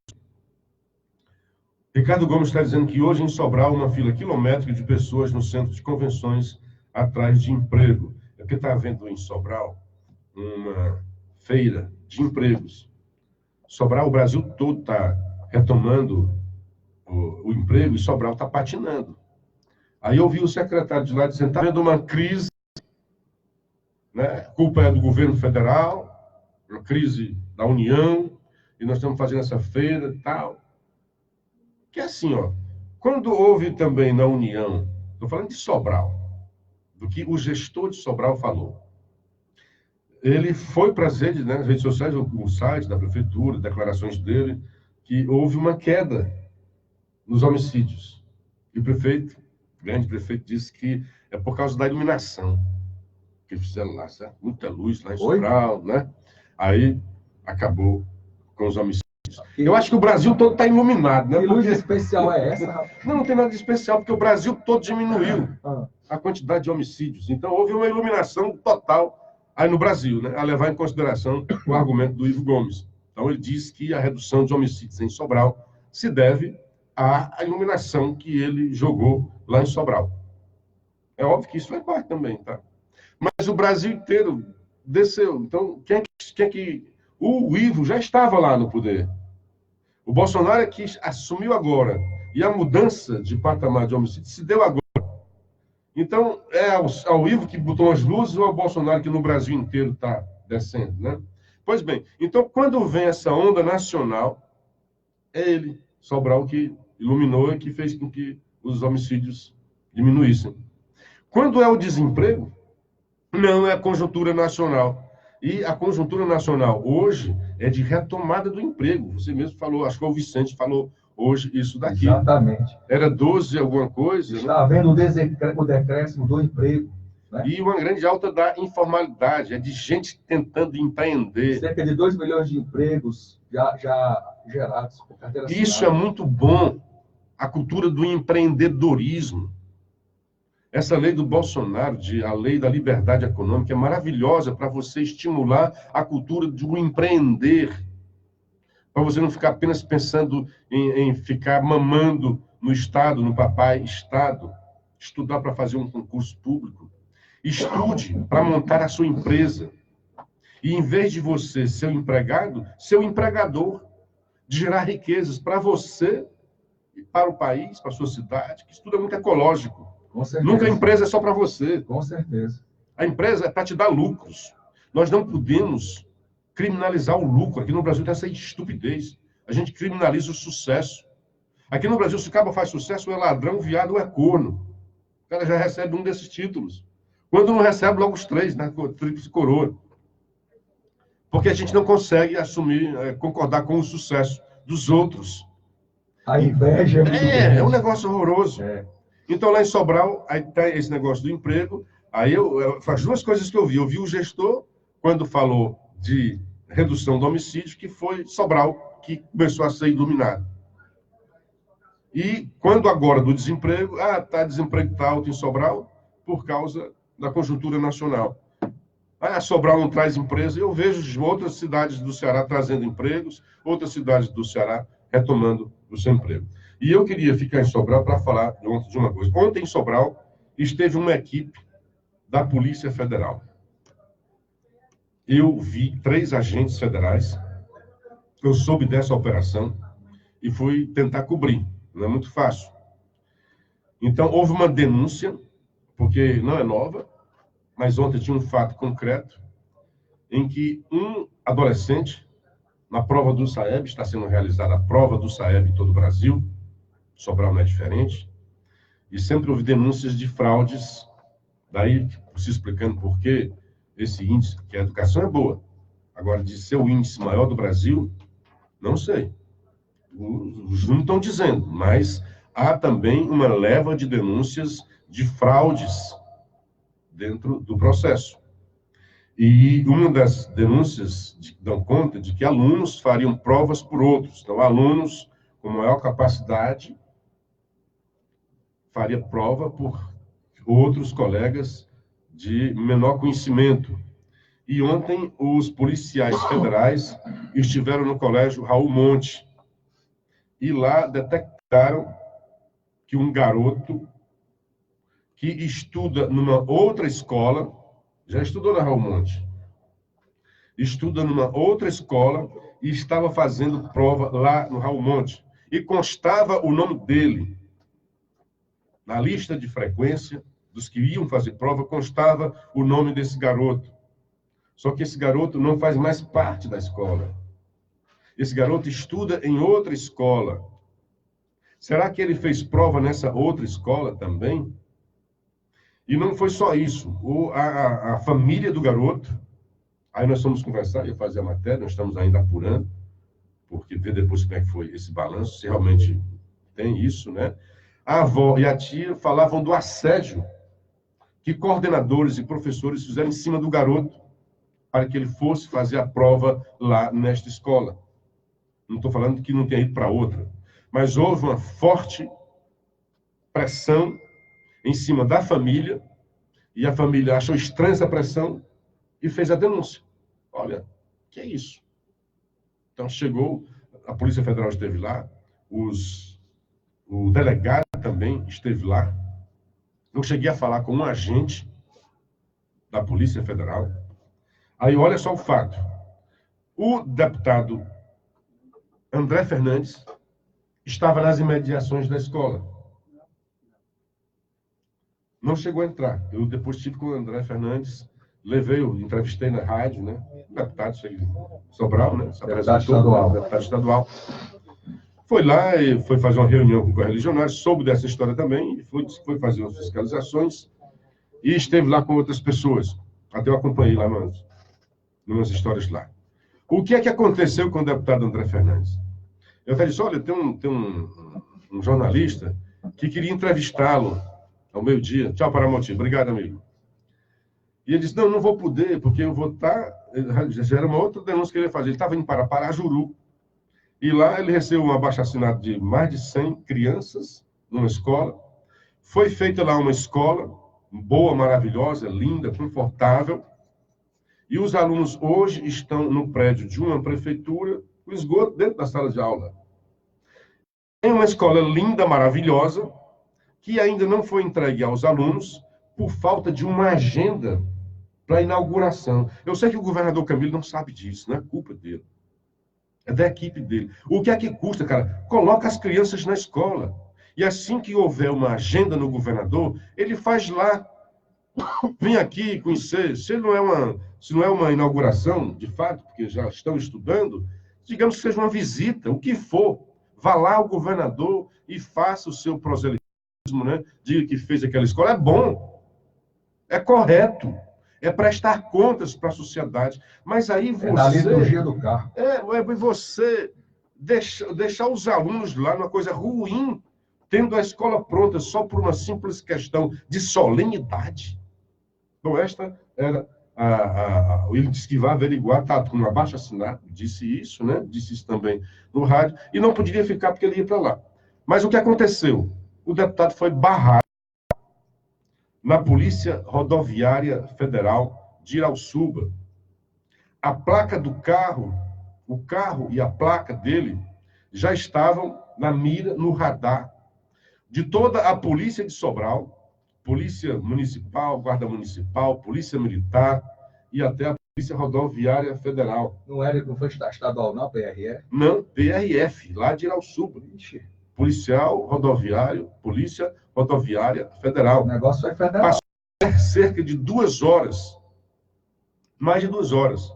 [SPEAKER 3] Ricardo Gomes está dizendo que hoje em Sobral uma fila quilométrica de pessoas no centro de convenções atrás de emprego. É porque está havendo em Sobral uma feira de empregos. Sobral, o Brasil todo está retomando o emprego e Sobral está patinando. Aí eu vi o secretário de lá dizendo que está havendo uma crise, né? A culpa é do governo federal, uma crise da União, e nós estamos fazendo essa feira e tal. Que é assim, ó, quando houve também na União, estou falando de Sobral, do que o gestor de Sobral falou. Ele foi para as redes, né, nas redes sociais, o site da prefeitura, declarações dele, que houve uma queda nos homicídios. E o prefeito, o grande prefeito, disse que é por causa da iluminação que fizeram lá, certo? Muita luz lá em Sobral, né? Aí acabou com os homicídios. Eu acho que o Brasil todo está iluminado, né?
[SPEAKER 2] Que luz especial é essa, rapaz?
[SPEAKER 3] Não tem nada de especial, porque o Brasil todo diminuiu a quantidade de homicídios. Então, houve uma iluminação total Aí no Brasil, né, a levar em consideração o argumento do Ivo Gomes. Então ele diz que a redução de homicídios em Sobral se deve à iluminação que ele jogou lá em Sobral. É óbvio que isso faz parte também, tá? Mas o Brasil inteiro desceu. Então, quem é que... O Ivo já estava lá no poder. O Bolsonaro é que assumiu agora. E a mudança de patamar de homicídio se deu agora. Então, é ao Ivo que botou as luzes ou ao Bolsonaro que no Brasil inteiro está descendo, né? Pois bem, então, quando vem essa onda nacional, é ele, Sobral, que iluminou e que fez com que os homicídios diminuíssem. Quando é o desemprego, não é a conjuntura nacional. E a conjuntura nacional hoje é de retomada do emprego. Você mesmo falou, acho que o Vicente falou hoje isso daqui.
[SPEAKER 2] Exatamente.
[SPEAKER 3] Era 12 alguma coisa.
[SPEAKER 2] Está havendo o decréscimo do emprego. Né?
[SPEAKER 3] E uma grande alta da informalidade, é de gente tentando empreender.
[SPEAKER 2] Cerca de 2 milhões de empregos já gerados por carteira assinada.
[SPEAKER 3] Isso é muito bom. A cultura do empreendedorismo. Essa lei do Bolsonaro, a lei da liberdade econômica, é maravilhosa para você estimular a cultura do empreender. Para você não ficar apenas pensando em ficar mamando no Estado, no papai Estado. Estudar para fazer um concurso público. Estude para montar a sua empresa. E em vez de você ser o empregado, ser o empregador. De gerar riquezas para você e para o país, para a sua cidade, que isso tudo é muito ecológico. Nunca a empresa é só para você.
[SPEAKER 2] Com certeza.
[SPEAKER 3] A empresa é para te dar lucros. Nós não podemos criminalizar o lucro. Aqui no Brasil tem essa estupidez. A gente criminaliza o sucesso. Aqui no Brasil, se o cabo faz sucesso, ou é ladrão, viado ou é corno. O cara já recebe um desses títulos. Quando não recebe, logo os três, né? Tríplice coroa. Porque a gente não consegue assumir, concordar com o sucesso dos outros.
[SPEAKER 2] A inveja
[SPEAKER 3] é um negócio horroroso.
[SPEAKER 2] É.
[SPEAKER 3] Então, lá em Sobral, aí tem esse negócio do emprego. Aí as duas coisas que eu vi. Eu vi o gestor, quando falou de redução do homicídio, que foi Sobral, que começou a ser iluminado. E quando agora do desemprego, desemprego está alto em Sobral por causa da conjuntura nacional. Sobral não traz empresa. Eu vejo outras cidades do Ceará trazendo empregos, outras cidades do Ceará retomando o seu emprego. E eu queria ficar em Sobral para falar de uma coisa. Ontem, em Sobral, esteve uma equipe da Polícia Federal. Eu vi 3 agentes federais. Eu soube dessa operação e fui tentar cobrir. Não é muito fácil. Então, houve uma denúncia, porque não é nova, mas ontem tinha um fato concreto, em que um adolescente, na prova do SAEB, está sendo realizada a prova do SAEB em todo o Brasil, Sobral não é diferente, e sempre houve denúncias de fraudes, daí se explicando por que esse índice, que a educação é boa, agora de ser o índice maior do Brasil, não sei. Os números estão dizendo, mas há também uma leva de denúncias de fraudes dentro do processo. E uma das denúncias dão conta de que alunos fariam provas por outros. Então, alunos com maior capacidade faria prova por outros colegas de menor conhecimento. E ontem, os policiais federais estiveram no colégio Raul Monte. E lá detectaram que um garoto que estuda numa outra escola, já estudou na Raul Monte, estuda numa outra escola e estava fazendo prova lá no Raul Monte. E constava o nome dele. Na lista de frequência dos que iam fazer prova, constava o nome desse garoto. Só que esse garoto não faz mais parte da escola. Esse garoto estuda em outra escola. Será que ele fez prova nessa outra escola também? E não foi só isso. A família do garoto, aí nós fomos conversar, ia fazer a matéria, nós estamos ainda apurando, porque ver depois como é que foi esse balanço, se realmente tem isso, né? A avó e a tia falavam do assédio que coordenadores e professores fizeram em cima do garoto para que ele fosse fazer a prova lá nesta escola. Não estou falando que não tenha ido para outra, mas houve uma forte pressão em cima da família, e a família achou estranha essa pressão e fez a denúncia. Olha, que é isso? Então chegou, a Polícia Federal esteve lá, o delegado também esteve lá. Eu cheguei a falar com um agente da Polícia Federal. Aí olha só o fato. O deputado André Fernandes estava nas imediações da escola. Não chegou a entrar. Eu depois estive com o André Fernandes, entrevistei na rádio, né? Deputado Sobral, né?
[SPEAKER 2] Deputado estadual.
[SPEAKER 3] Deputado estadual. Foi lá e foi fazer uma reunião com o correligionário, soube dessa história também, e foi fazer umas fiscalizações e esteve lá com outras pessoas. Até eu acompanhei lá umas histórias lá. O que é que aconteceu com o deputado André Fernandes? Eu até disse, olha, tem um jornalista que queria entrevistá-lo ao meio-dia. Tchau, Paramontinho. Obrigado, amigo. E ele disse, não vou poder, porque eu vou estar... Já era uma outra denúncia que ele ia fazer. Ele estava indo para Parajuru. E lá ele recebeu um abaixo-assinado de mais de 100 crianças numa escola. Foi feita lá uma escola boa, maravilhosa, linda, confortável. E os alunos hoje estão no prédio de uma prefeitura, com esgoto dentro da sala de aula. É uma escola linda, maravilhosa, que ainda não foi entregue aos alunos por falta de uma agenda para a inauguração. Eu sei que o governador Camilo não sabe disso, não é culpa dele. É da equipe dele. O que é que custa, cara? Coloca as crianças na escola. E assim que houver uma agenda no governador, ele faz lá. Vem aqui conhecer. Se não é uma inauguração, de fato, porque já estão estudando, digamos que seja uma visita, o que for. Vá lá ao governador e faça o seu proselitismo, né? Diga que fez aquela escola. É bom. É correto. É prestar contas para a sociedade. Mas aí você... É
[SPEAKER 2] na liturgia do carro.
[SPEAKER 3] Você deixar os alunos lá numa coisa ruim, tendo a escola pronta só por uma simples questão de solenidade. Então, esta era ele disse que vai averiguar, está com um abaixo-assinado, disse isso, né? Disse isso também no rádio, e não poderia ficar porque ele ia para lá. Mas o que aconteceu? O deputado foi barrado na Polícia Rodoviária Federal de Irauçuba. A placa do carro, o carro e a placa dele já estavam na mira, no radar de toda a Polícia de Sobral, Polícia Municipal, Guarda Municipal, Polícia Militar e até a Polícia Rodoviária Federal.
[SPEAKER 2] Não foi estadual, não, PRF?
[SPEAKER 3] Não, PRF, lá de Irauçuba. Ixi. Policial Rodoviário, Polícia Rodoviária Federal.
[SPEAKER 2] O negócio foi federal.
[SPEAKER 3] Passou cerca de 2 horas, mais de 2 horas,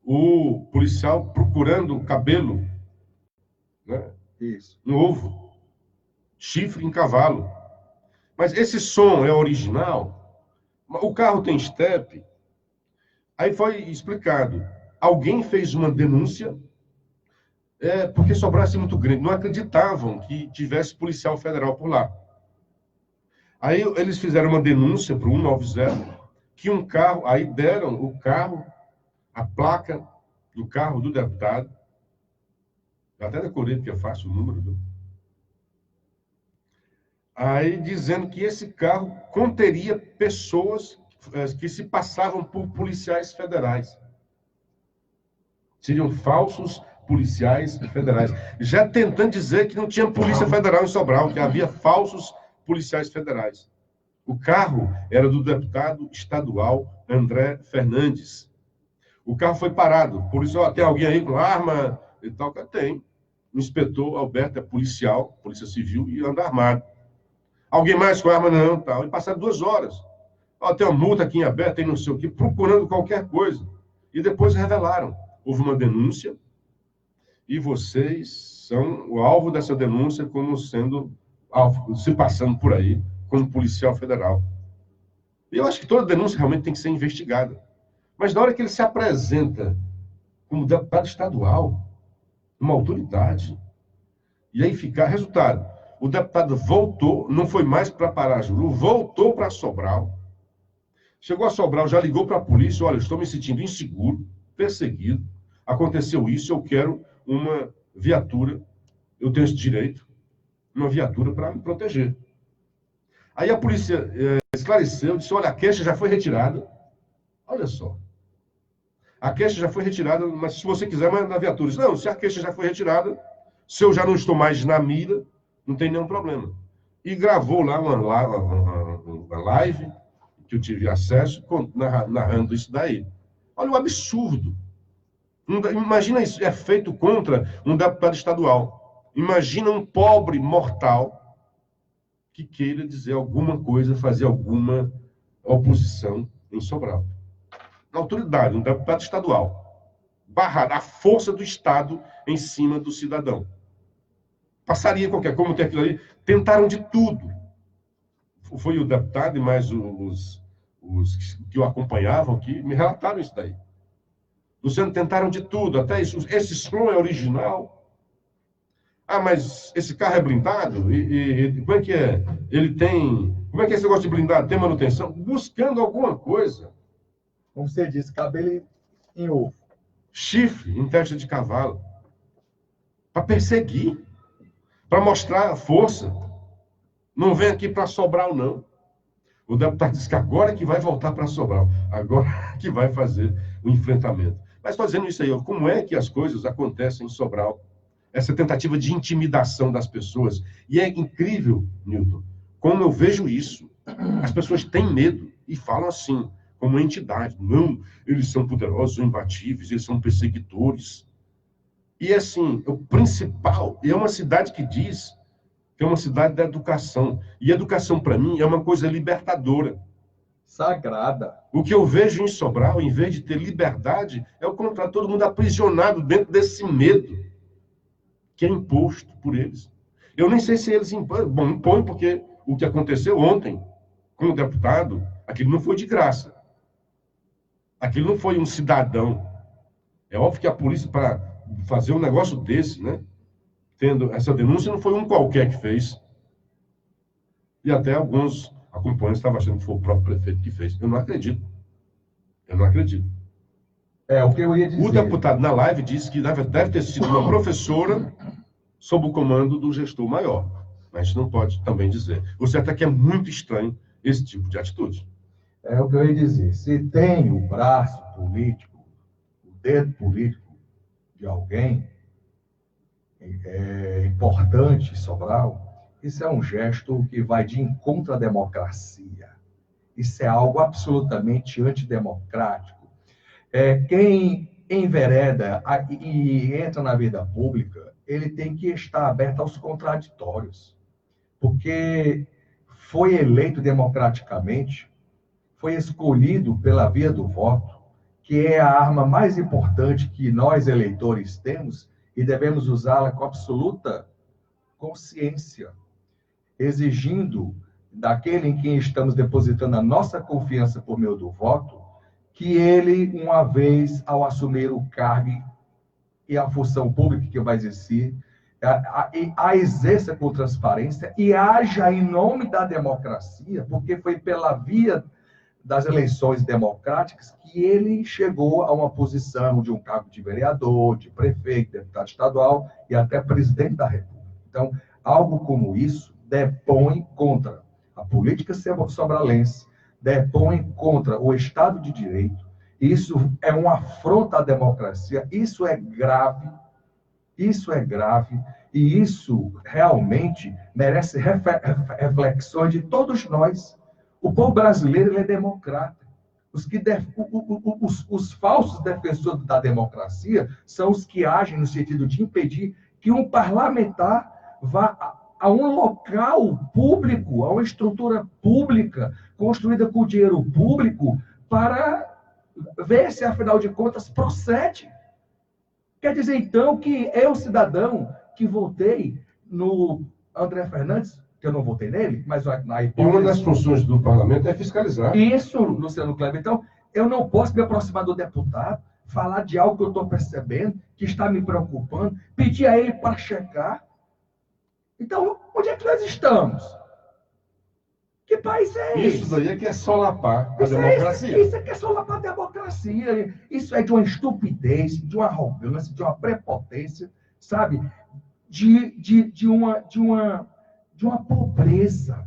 [SPEAKER 3] o policial procurando o cabelo, né?
[SPEAKER 2] Isso.
[SPEAKER 3] No ovo, chifre em cavalo. Mas esse som é original? O carro tem estepe? Aí foi explicado. Alguém fez uma denúncia, porque Sobral é muito grande. Não acreditavam que tivesse policial federal por lá. Aí eles fizeram uma denúncia para o 190, que um carro, aí deram o carro, a placa do carro do deputado. Eu até decorei, porque é fácil o número. Viu? Aí dizendo que esse carro conteria pessoas que se passavam por policiais federais. Seriam falsos policiais federais. Já tentando dizer que não tinha polícia federal em Sobral, que havia falsos policiais federais. O carro era do deputado estadual André Fernandes. O carro foi parado. Por isso, tem alguém aí com arma e tal? Tem. O inspetor Alberto é policial, polícia civil, e anda armado. Alguém mais com arma? Não, tal. E passaram 2 horas. Tem uma multa aqui em aberto, tem não sei o quê, procurando qualquer coisa. E depois revelaram. Houve uma denúncia e vocês são o alvo dessa denúncia como sendo, se passando por aí, como policial federal. E eu acho que toda denúncia realmente tem que ser investigada. Mas na hora que ele se apresenta como deputado estadual, uma autoridade, e aí fica resultado. O deputado voltou, não foi mais para Parajuru, voltou para Sobral. Chegou a Sobral, já ligou para a polícia, olha, estou me sentindo inseguro, perseguido, aconteceu isso, eu quero uma viatura, eu tenho esse direito, uma viatura para me proteger. Aí a polícia esclareceu, disse, olha, a queixa já foi retirada. Olha só, A queixa já foi retirada, mas se você quiser, manda na viatura. Não, se a queixa já foi retirada, se eu já não estou mais na mira, não tem nenhum problema. E gravou lá uma live que eu tive acesso, narrando isso daí. Olha o absurdo. Imagina isso, é feito contra um deputado estadual. Imagina um pobre mortal que queira dizer alguma coisa, fazer alguma oposição em Sobral. Na autoridade, um deputado estadual. Barrar a força do Estado em cima do cidadão. Passaria qualquer como tem aquilo ali. Tentaram de tudo. Foi o deputado e mais os que o acompanhavam que me relataram isso daí. Luciano, tentaram de tudo, até isso. Esse som é original. Ah, mas esse carro é blindado? Como é que é? Ele tem... Como é que é esse negócio de blindado? Tem manutenção? Buscando alguma coisa.
[SPEAKER 2] Como você disse, cabelo em ovo.
[SPEAKER 3] Chifre em testa de cavalo. Para perseguir. Para mostrar a força. Não vem aqui para Sobral, não. O deputado disse que agora que vai voltar para Sobral. Agora que vai fazer o enfrentamento. Mas estou dizendo isso aí, ó, como é que as coisas acontecem em Sobral? Essa tentativa de intimidação das pessoas. E é incrível, Newton, como eu vejo isso. As pessoas têm medo e falam assim, como entidade. Não, eles são poderosos, são imbatíveis, eles são perseguidores. E assim, o principal, é uma cidade que diz que é uma cidade da educação. E educação, para mim, é uma coisa libertadora.
[SPEAKER 2] Sagrada.
[SPEAKER 3] O que eu vejo em Sobral, em vez de ter liberdade, é o contrário, todo mundo aprisionado dentro desse medo que é imposto por eles. Eu nem sei se eles impõem. Bom, impõem porque o que aconteceu ontem com o deputado, aquilo não foi de graça. Aquilo não foi um cidadão. É óbvio que a polícia, para fazer um negócio desse, né, tendo essa denúncia, não foi um qualquer que fez. E até alguns acompanhantes estavam achando que foi o próprio prefeito que fez. Eu não acredito. Eu não acredito.
[SPEAKER 2] É o que eu ia dizer.
[SPEAKER 3] O deputado na live disse que deve ter sido uma professora sob o comando do gestor maior. Mas a gente não pode também dizer. O certo é que é muito estranho esse tipo de atitude.
[SPEAKER 2] É o que eu ia dizer. Se tem o braço político, o dedo político de alguém importante, Sobral, isso é um gesto que vai de encontro à democracia. Isso é algo absolutamente antidemocrático. Quem envereda e entra na vida pública, ele tem que estar aberto aos contraditórios. Porque foi eleito democraticamente, foi escolhido pela via do voto, que é a arma mais importante que nós, eleitores, temos, e devemos usá-la com absoluta consciência, exigindo daquele em quem estamos depositando a nossa confiança por meio do voto, que ele, uma vez ao assumir o cargo e a função pública que vai exercer, a exerça com transparência e haja em nome da democracia, porque foi pela via das eleições democráticas que ele chegou a uma posição de um cargo de vereador, de prefeito, deputado estadual e até presidente da República. Então, algo como isso depõe contra a política sobralense, depõe contra o Estado de Direito. Isso é uma afronta à democracia, isso é grave, e isso realmente merece reflexões de todos nós. O povo brasileiro ele é democrata. Os falsos defensores da democracia são os que agem no sentido de impedir que um parlamentar vá a um local público, a uma estrutura pública, construída com dinheiro público, para ver se, afinal de contas, procede. Quer dizer, então, que eu, cidadão, que votei no André Fernandes, que eu não votei nele, mas na hipótese...
[SPEAKER 3] E uma das funções do parlamento é fiscalizar.
[SPEAKER 2] Isso, Luciano Kleber. Então, eu não posso me aproximar do deputado, falar de algo que eu estou percebendo, que está me preocupando, pedir a ele para checar. Então, onde é que nós estamos? Que país é esse?
[SPEAKER 3] Isso daí é que é solapar a democracia.
[SPEAKER 2] Isso é que é solapar a democracia. Isso é de uma estupidez, de uma arrogância, de uma prepotência, sabe? De uma pobreza.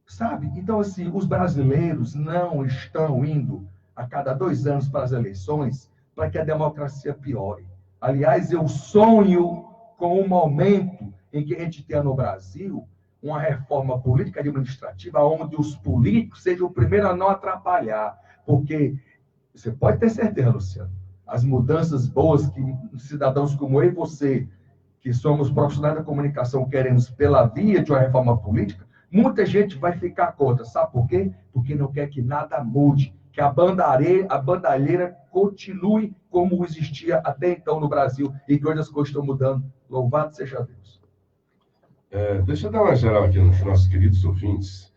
[SPEAKER 2] Sabe? Então, assim, os brasileiros não estão indo a cada 2 anos para as eleições para que a democracia piore. Aliás, eu sonho com um momento em que a gente tenha no Brasil uma reforma política administrativa onde os políticos sejam o primeiro a não atrapalhar, porque você pode ter certeza, Luciano, as mudanças boas que cidadãos como eu e você, que somos profissionais da comunicação, queremos pela via de uma reforma política, muita gente vai ficar contra. Sabe por quê? Porque não quer que nada mude, que a bandalheira continue como existia até então no Brasil, e que hoje as coisas estão mudando. Louvado seja Deus.
[SPEAKER 3] Deixa eu dar uma geral aqui nos nossos queridos ouvintes.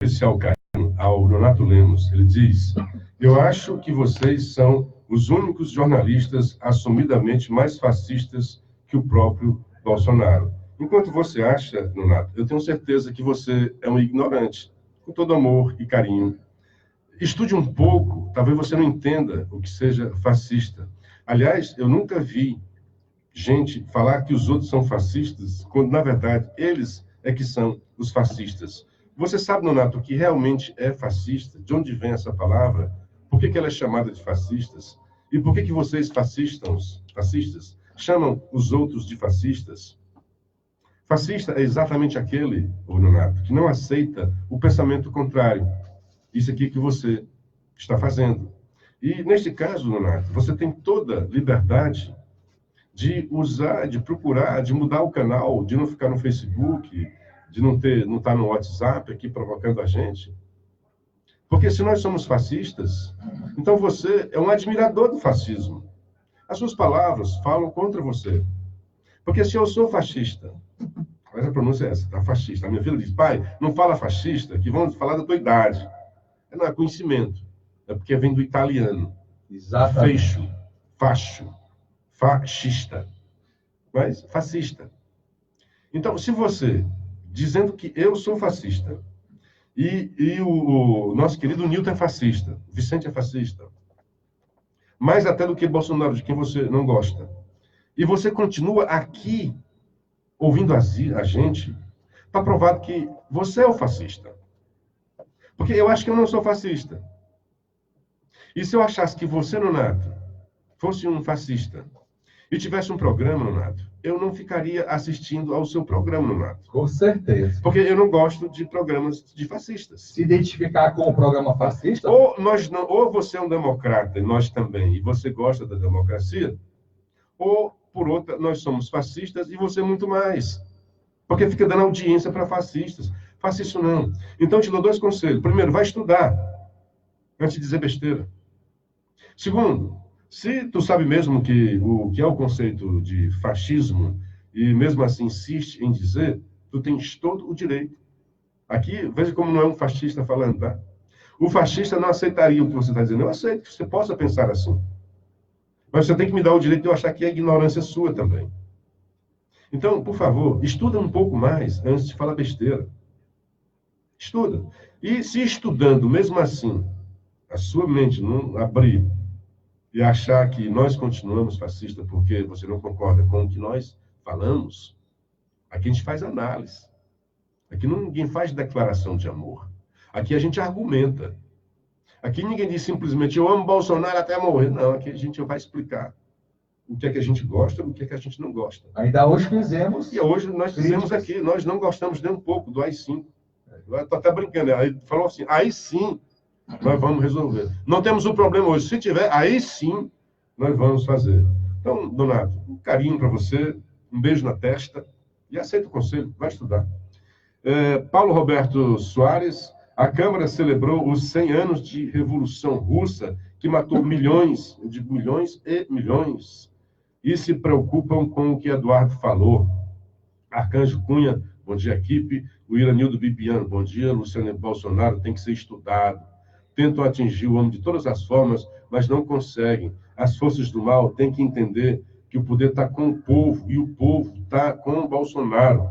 [SPEAKER 3] Especial carinho ao Donato Lemos. Ele diz: eu acho que vocês são os únicos jornalistas assumidamente mais fascistas que o próprio Bolsonaro. Enquanto você acha, Donato, eu tenho certeza que você é um ignorante, com todo amor e carinho. Estude um pouco, talvez você não entenda o que seja fascista. Aliás, eu nunca vi gente falar que os outros são fascistas, quando, na verdade, eles é que são os fascistas. Você sabe, Donato, o que realmente é fascista? De onde vem essa palavra? Por que ela é chamada de fascistas? E por que vocês, fascistas, chamam os outros de fascistas? Fascista é exatamente aquele, Donato, que não aceita o pensamento contrário. Isso aqui que você está fazendo. E, neste caso, Donato, você tem toda liberdade de usar, de procurar, de mudar o canal, de não ficar no Facebook, de não estar no WhatsApp aqui provocando a gente. Porque se nós somos fascistas, então você é um admirador do fascismo. As suas palavras falam contra você. Porque se eu sou fascista, mas a pronúncia é essa, tá? Fascista. A minha filha diz: pai, não fala fascista, que vão falar da tua idade. Não é conhecimento, é porque vem do italiano.
[SPEAKER 2] Exatamente.
[SPEAKER 3] Feixo, facho, fascista, mas fascista. Então, se você, dizendo que eu sou fascista, e o nosso querido Nilton é fascista, Vicente é fascista, mais até do que Bolsonaro, de quem você não gosta, e você continua aqui ouvindo a gente, está provado que você é o fascista. Porque eu acho que eu não sou fascista. E se eu achasse que você, Donato, fosse um fascista e tivesse um programa, Donato, eu não ficaria assistindo ao seu programa, Donato.
[SPEAKER 2] Com certeza.
[SPEAKER 3] Porque eu não gosto de programas de fascistas.
[SPEAKER 2] Se identificar com o programa fascista?
[SPEAKER 3] Ou você é um democrata, e nós também, e você gosta da democracia, ou, por outra, nós somos fascistas e você muito mais. Porque fica dando audiência para fascistas. Faça isso não. Então, eu te dou 2 conselhos. Primeiro, vai estudar, antes de dizer besteira. Segundo, se tu sabe mesmo o que é o conceito de fascismo, e mesmo assim insiste em dizer, tu tens todo o direito. Aqui, veja como não é um fascista falando, tá? O fascista não aceitaria o que você está dizendo. Eu aceito que você possa pensar assim. Mas você tem que me dar o direito de eu achar que é ignorância sua também. Então, por favor, estuda um pouco mais antes de falar besteira. Estuda. E se estudando, mesmo assim, a sua mente não abrir e achar que nós continuamos fascistas porque você não concorda com o que nós falamos, aqui a gente faz análise. Aqui ninguém faz declaração de amor. Aqui a gente argumenta. Aqui ninguém diz simplesmente: eu amo Bolsonaro até morrer. Não, aqui a gente vai explicar o que é que a gente gosta e o que é que a gente não gosta.
[SPEAKER 2] Ainda hoje fizemos.
[SPEAKER 3] E hoje nós dizemos aqui, nós não gostamos nem um pouco do AI-5. Eu estou até brincando. Aí falou assim: aí sim nós vamos resolver. Não temos um problema hoje. Se tiver, aí sim nós vamos fazer. Então, Donato, um carinho para você, um beijo na testa e aceita o conselho, vai estudar. Paulo Roberto Soares: a Câmara celebrou os 100 anos de Revolução Russa, que matou milhões, eu digo milhões e milhões, e se preocupam com o que Eduardo falou. Arcanjo Cunha: bom dia, equipe. O Iranildo Bibiano: bom dia. Luciano Bolsonaro tem que ser estudado. Tentam atingir o homem de todas as formas, mas não conseguem. As forças do mal têm que entender que o poder está com o povo, e o povo está com o Bolsonaro.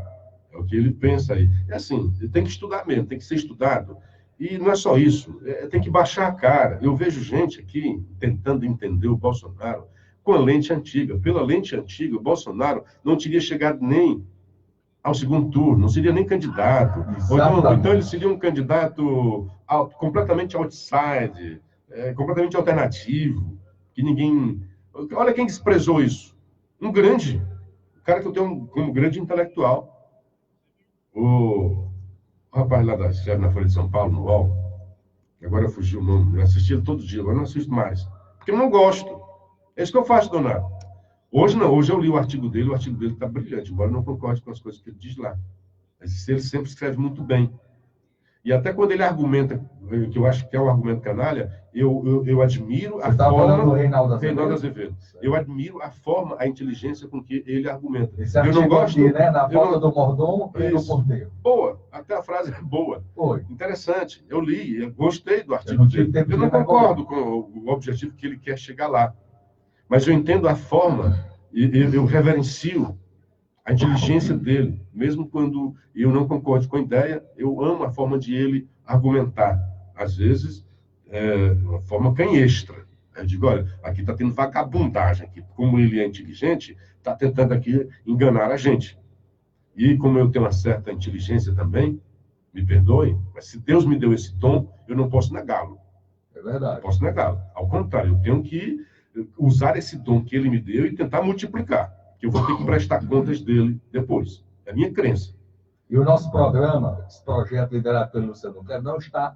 [SPEAKER 3] É o que ele pensa aí. É assim, tem que estudar mesmo, tem que ser estudado. E não é só isso, tem que baixar a cara. Eu vejo gente aqui tentando entender o Bolsonaro com a lente antiga. Pela lente antiga, o Bolsonaro não teria chegado nem ao segundo turno, não seria nem candidato. Ou então ele seria um candidato completamente outside, completamente alternativo, que ninguém... Olha quem desprezou isso. Um cara que eu tenho como grande intelectual. O rapaz lá da escreve na Folha de São Paulo, no UOL, agora fugiu o nome, eu assisti ele todo dia, agora não assisto mais. Porque eu não gosto. É isso que eu faço, Donato. Hoje não, hoje eu li o artigo dele está brilhante, embora eu não concorde com as coisas que ele diz lá. Mas ele sempre escreve muito bem. E até quando ele argumenta, que eu acho que é um argumento canalha, eu admiro a forma...
[SPEAKER 2] do Reinaldo
[SPEAKER 3] Azevedo. Eu admiro a forma, a inteligência com que ele argumenta.
[SPEAKER 2] Esse
[SPEAKER 3] eu não gosto...
[SPEAKER 2] aqui, né? Na volta do mordomo e do porteiro.
[SPEAKER 3] Boa, até a frase é boa.
[SPEAKER 2] Foi.
[SPEAKER 3] Interessante. Eu li, eu gostei do artigo dele. Eu não concordo com o objetivo que ele quer chegar lá. Mas eu entendo a forma, e eu reverencio a inteligência dele, mesmo quando eu não concordo com a ideia, eu amo a forma de ele argumentar. Às vezes, uma forma canhestra. Eu digo, olha, aqui está tendo vagabundagem, aqui. Como ele é inteligente, está tentando aqui enganar a gente. E como eu tenho uma certa inteligência também, me perdoe, mas se Deus me deu esse dom, eu não posso negá-lo.
[SPEAKER 2] É verdade.
[SPEAKER 3] Não posso negá-lo. Ao contrário, eu tenho que usar esse dom que ele me deu e tentar multiplicar. Que eu vou ter que prestar contas dele depois. É a minha crença.
[SPEAKER 2] E o nosso programa, esse projeto liderado pelo Luciano Kleber, não está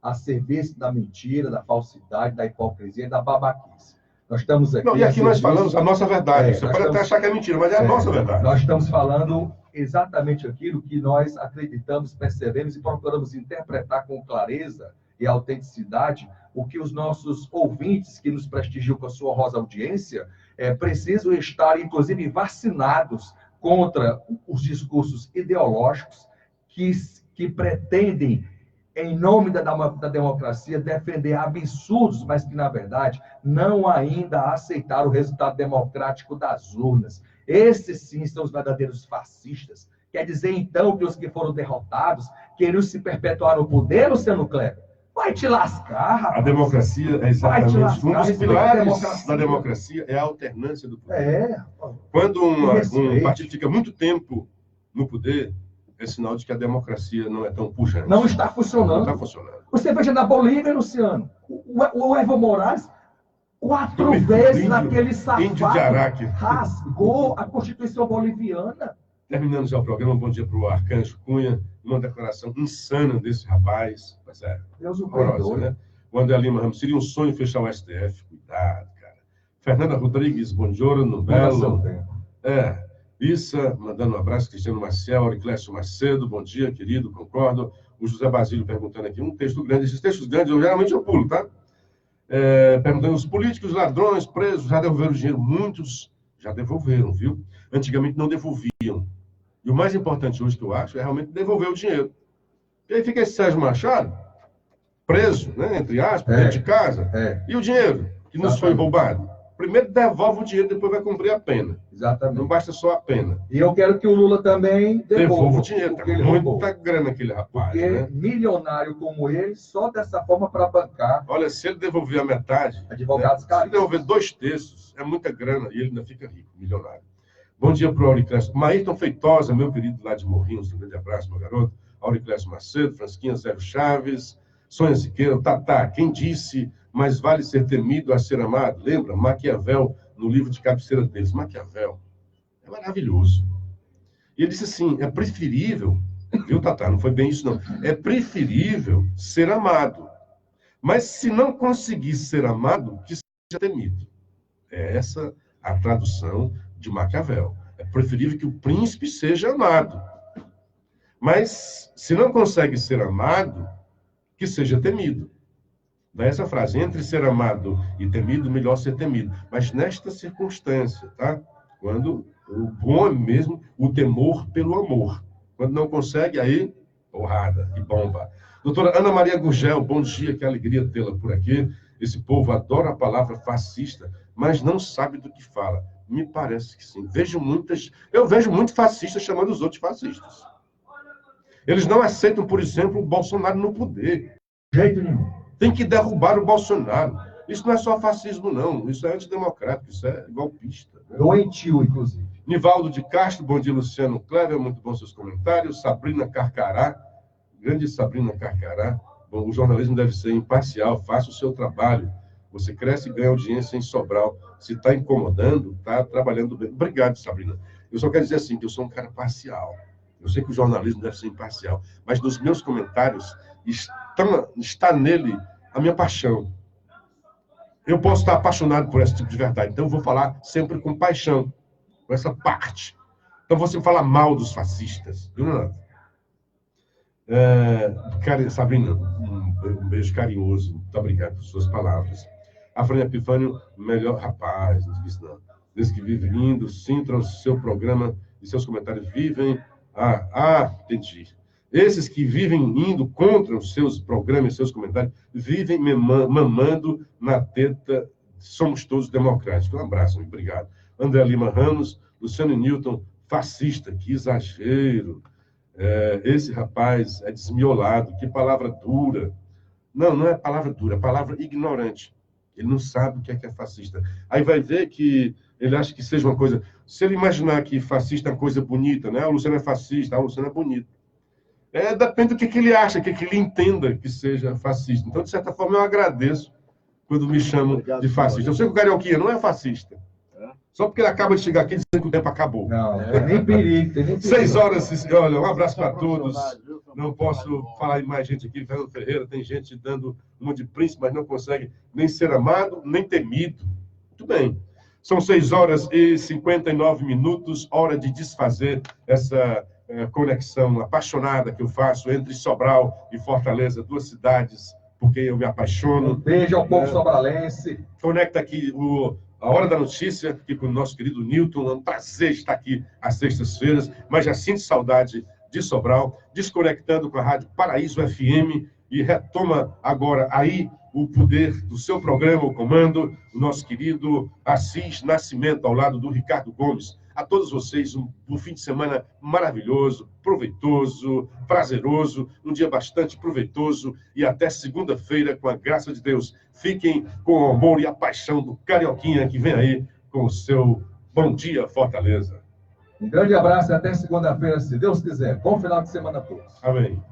[SPEAKER 2] a serviço da mentira, da falsidade, da hipocrisia e da babaquice. Nós estamos aqui...
[SPEAKER 3] Não, e aqui nós falamos a nossa verdade. Você pode até achar que é mentira, mas é a nossa verdade.
[SPEAKER 2] Nós estamos falando exatamente aquilo que nós acreditamos, percebemos e procuramos interpretar com clareza e autenticidade o que os nossos ouvintes que nos prestigiam com a sua honrosa audiência precisam estar, inclusive, vacinados contra os discursos ideológicos que pretendem, em nome da democracia, defender absurdos, mas que, na verdade, não ainda aceitaram o resultado democrático das urnas. Esses, sim, são os verdadeiros fascistas. Quer dizer, então, que os que foram derrotados queriam se perpetuar no poder, Luciano Kleber? Vai te lascar, rapaz.
[SPEAKER 3] A democracia é exatamente um dos pilares da democracia, é a alternância do poder. Quando um partido fica muito tempo no poder, é sinal de que a democracia não é tão pujante.
[SPEAKER 2] Não está funcionando.
[SPEAKER 3] Não está funcionando.
[SPEAKER 2] Você veja na Bolívia, Luciano, o Evo Morales, 4 vezes naquele safado, rasgou a Constituição boliviana.
[SPEAKER 3] Terminando já o programa, um bom dia para o Arcanjo Cunha, uma declaração insana desse rapaz. Mas
[SPEAKER 2] Deus o
[SPEAKER 3] perdoe, né? O André Lima Ramos, seria um sonho fechar o STF. Cuidado, cara. Fernanda Rodrigues, bom dia, no Belo. Issa, mandando um abraço, Cristiano Marcel, Auriclésio Macedo, bom dia, querido, concordo. O José Basílio perguntando aqui, um texto grande. Esses textos grandes, geralmente eu pulo, tá? Perguntando, os políticos, ladrões, presos, já devolveram dinheiro? Muitos já devolveram, viu? Antigamente não devolviam. E o mais importante hoje que eu acho é realmente devolver o dinheiro. E aí fica esse Sérgio Machado, preso, né, entre aspas, dentro de casa. E o dinheiro que nos foi roubado? Primeiro devolve o dinheiro, depois vai cumprir a pena.
[SPEAKER 2] Exatamente.
[SPEAKER 3] Não basta só a pena.
[SPEAKER 2] E eu quero que o Lula também devolva
[SPEAKER 3] o dinheiro. Tá com muita grana aquele rapaz.
[SPEAKER 2] Porque
[SPEAKER 3] né?
[SPEAKER 2] Milionário como ele, só dessa forma para bancar.
[SPEAKER 3] Olha, se ele devolver a metade,
[SPEAKER 2] advogados
[SPEAKER 3] se ele devolver 2/3, é muita grana e ele ainda fica rico, milionário. Bom dia para o Auriclésio. Maírton Feitosa, meu querido lá de Morrinhos, um grande abraço, meu garoto. Auriclésio Macedo, Fransquinha Zero Chaves, Sônia Siqueira, Tatá, quem disse, mais vale ser temido a ser amado? Lembra? Maquiavel, no livro de cabeceira deles. Maquiavel é maravilhoso. E ele disse assim, é preferível, viu, Tatá? Não foi bem isso, não. É preferível ser amado. Mas se não conseguir ser amado, que seja temido. É essa a tradução de Maquiavel. É preferível que o príncipe seja amado. Mas, se não consegue ser amado, que seja temido. Daí essa frase, entre ser amado e temido, melhor ser temido. Mas nesta circunstância, tá? Quando o bom é mesmo o temor pelo amor. Quando não consegue, aí, porrada e bomba. Doutora Ana Maria Gurgel, bom dia, que alegria tê-la por aqui. Esse povo adora a palavra fascista, mas não sabe do que fala. Me parece que sim. Eu vejo muito fascistas chamando os outros fascistas. Eles não aceitam, por exemplo, o Bolsonaro no poder.
[SPEAKER 2] De jeito nenhum.
[SPEAKER 3] Tem que derrubar o Bolsonaro. Isso não é só fascismo, não. Isso é antidemocrático, isso é golpista. Né?
[SPEAKER 2] Doentio, inclusive.
[SPEAKER 3] Nivaldo de Castro, bom dia, Luciano Kleber, muito bom seus comentários. Sabrina Carcará, grande Sabrina Carcará, Bom, o jornalismo deve ser imparcial, faça o seu trabalho. Você cresce e ganha audiência em Sobral. Se está incomodando, está trabalhando bem. Obrigado, Sabrina. Eu só quero dizer assim, que eu sou um cara parcial. Eu sei que o jornalismo deve ser imparcial, mas nos meus comentários está nele a minha paixão. Eu posso estar apaixonado por esse tipo de verdade, então eu vou falar sempre com paixão, com essa parte. Então você fala mal dos fascistas, viu, Renato? Sabrina, um beijo carinhoso, muito obrigado por suas palavras. A Fran Epifânio, melhor rapaz, não disse não. Desde que vive lindo, sintam o seu programa e seus comentários vivem. Entendi. Esses que vivem indo contra os seus programas e seus comentários, vivem mamando na teta. Somos todos democráticos. Um abraço, obrigado. André Lima Ramos, Luciano Newton, fascista, que exagero. Esse rapaz é desmiolado, que palavra dura. Não é palavra dura, é palavra ignorante. Ele não sabe o que é fascista. Aí vai ver que ele acha que seja uma coisa... Se ele imaginar que fascista é uma coisa bonita, né? A Luciana é fascista, a Luciana é bonita. Depende do que ele acha, que ele entenda que seja fascista. Então, de certa forma, eu agradeço quando me chamam de fascista. Eu sei que o Carioquinha não é fascista. Só porque ele acaba de chegar aqui dizendo que o tempo acabou.
[SPEAKER 2] Não, tem nem perigo.
[SPEAKER 3] 6 horas, olha, um abraço para todos. Não posso falar em mais gente aqui. Fernando Ferreira, tem gente dando uma de príncipe, mas não consegue nem ser amado, nem temido. Muito bem. São 6 horas e 59 minutos, hora de desfazer essa conexão apaixonada que eu faço entre Sobral e Fortaleza, 2 cidades, porque eu me apaixono.
[SPEAKER 2] Um beijo ao povo sobralense.
[SPEAKER 3] Conecta aqui a Hora da Notícia, aqui com o nosso querido Newton. É um prazer estar aqui às sextas-feiras, mas já sinto saudade de Sobral, desconectando com a Rádio Paraíso FM e retoma agora aí o poder do seu programa, o comando, o nosso querido Assis Nascimento, ao lado do Ricardo Gomes. A todos vocês, um fim de semana maravilhoso, proveitoso, prazeroso, um dia bastante proveitoso e até segunda-feira, com a graça de Deus. Fiquem com o amor e a paixão do Carioquinha, que vem aí com o seu Bom Dia, Fortaleza.
[SPEAKER 2] Um grande abraço e até segunda-feira, se Deus quiser. Bom final de semana a todos.
[SPEAKER 3] Amém.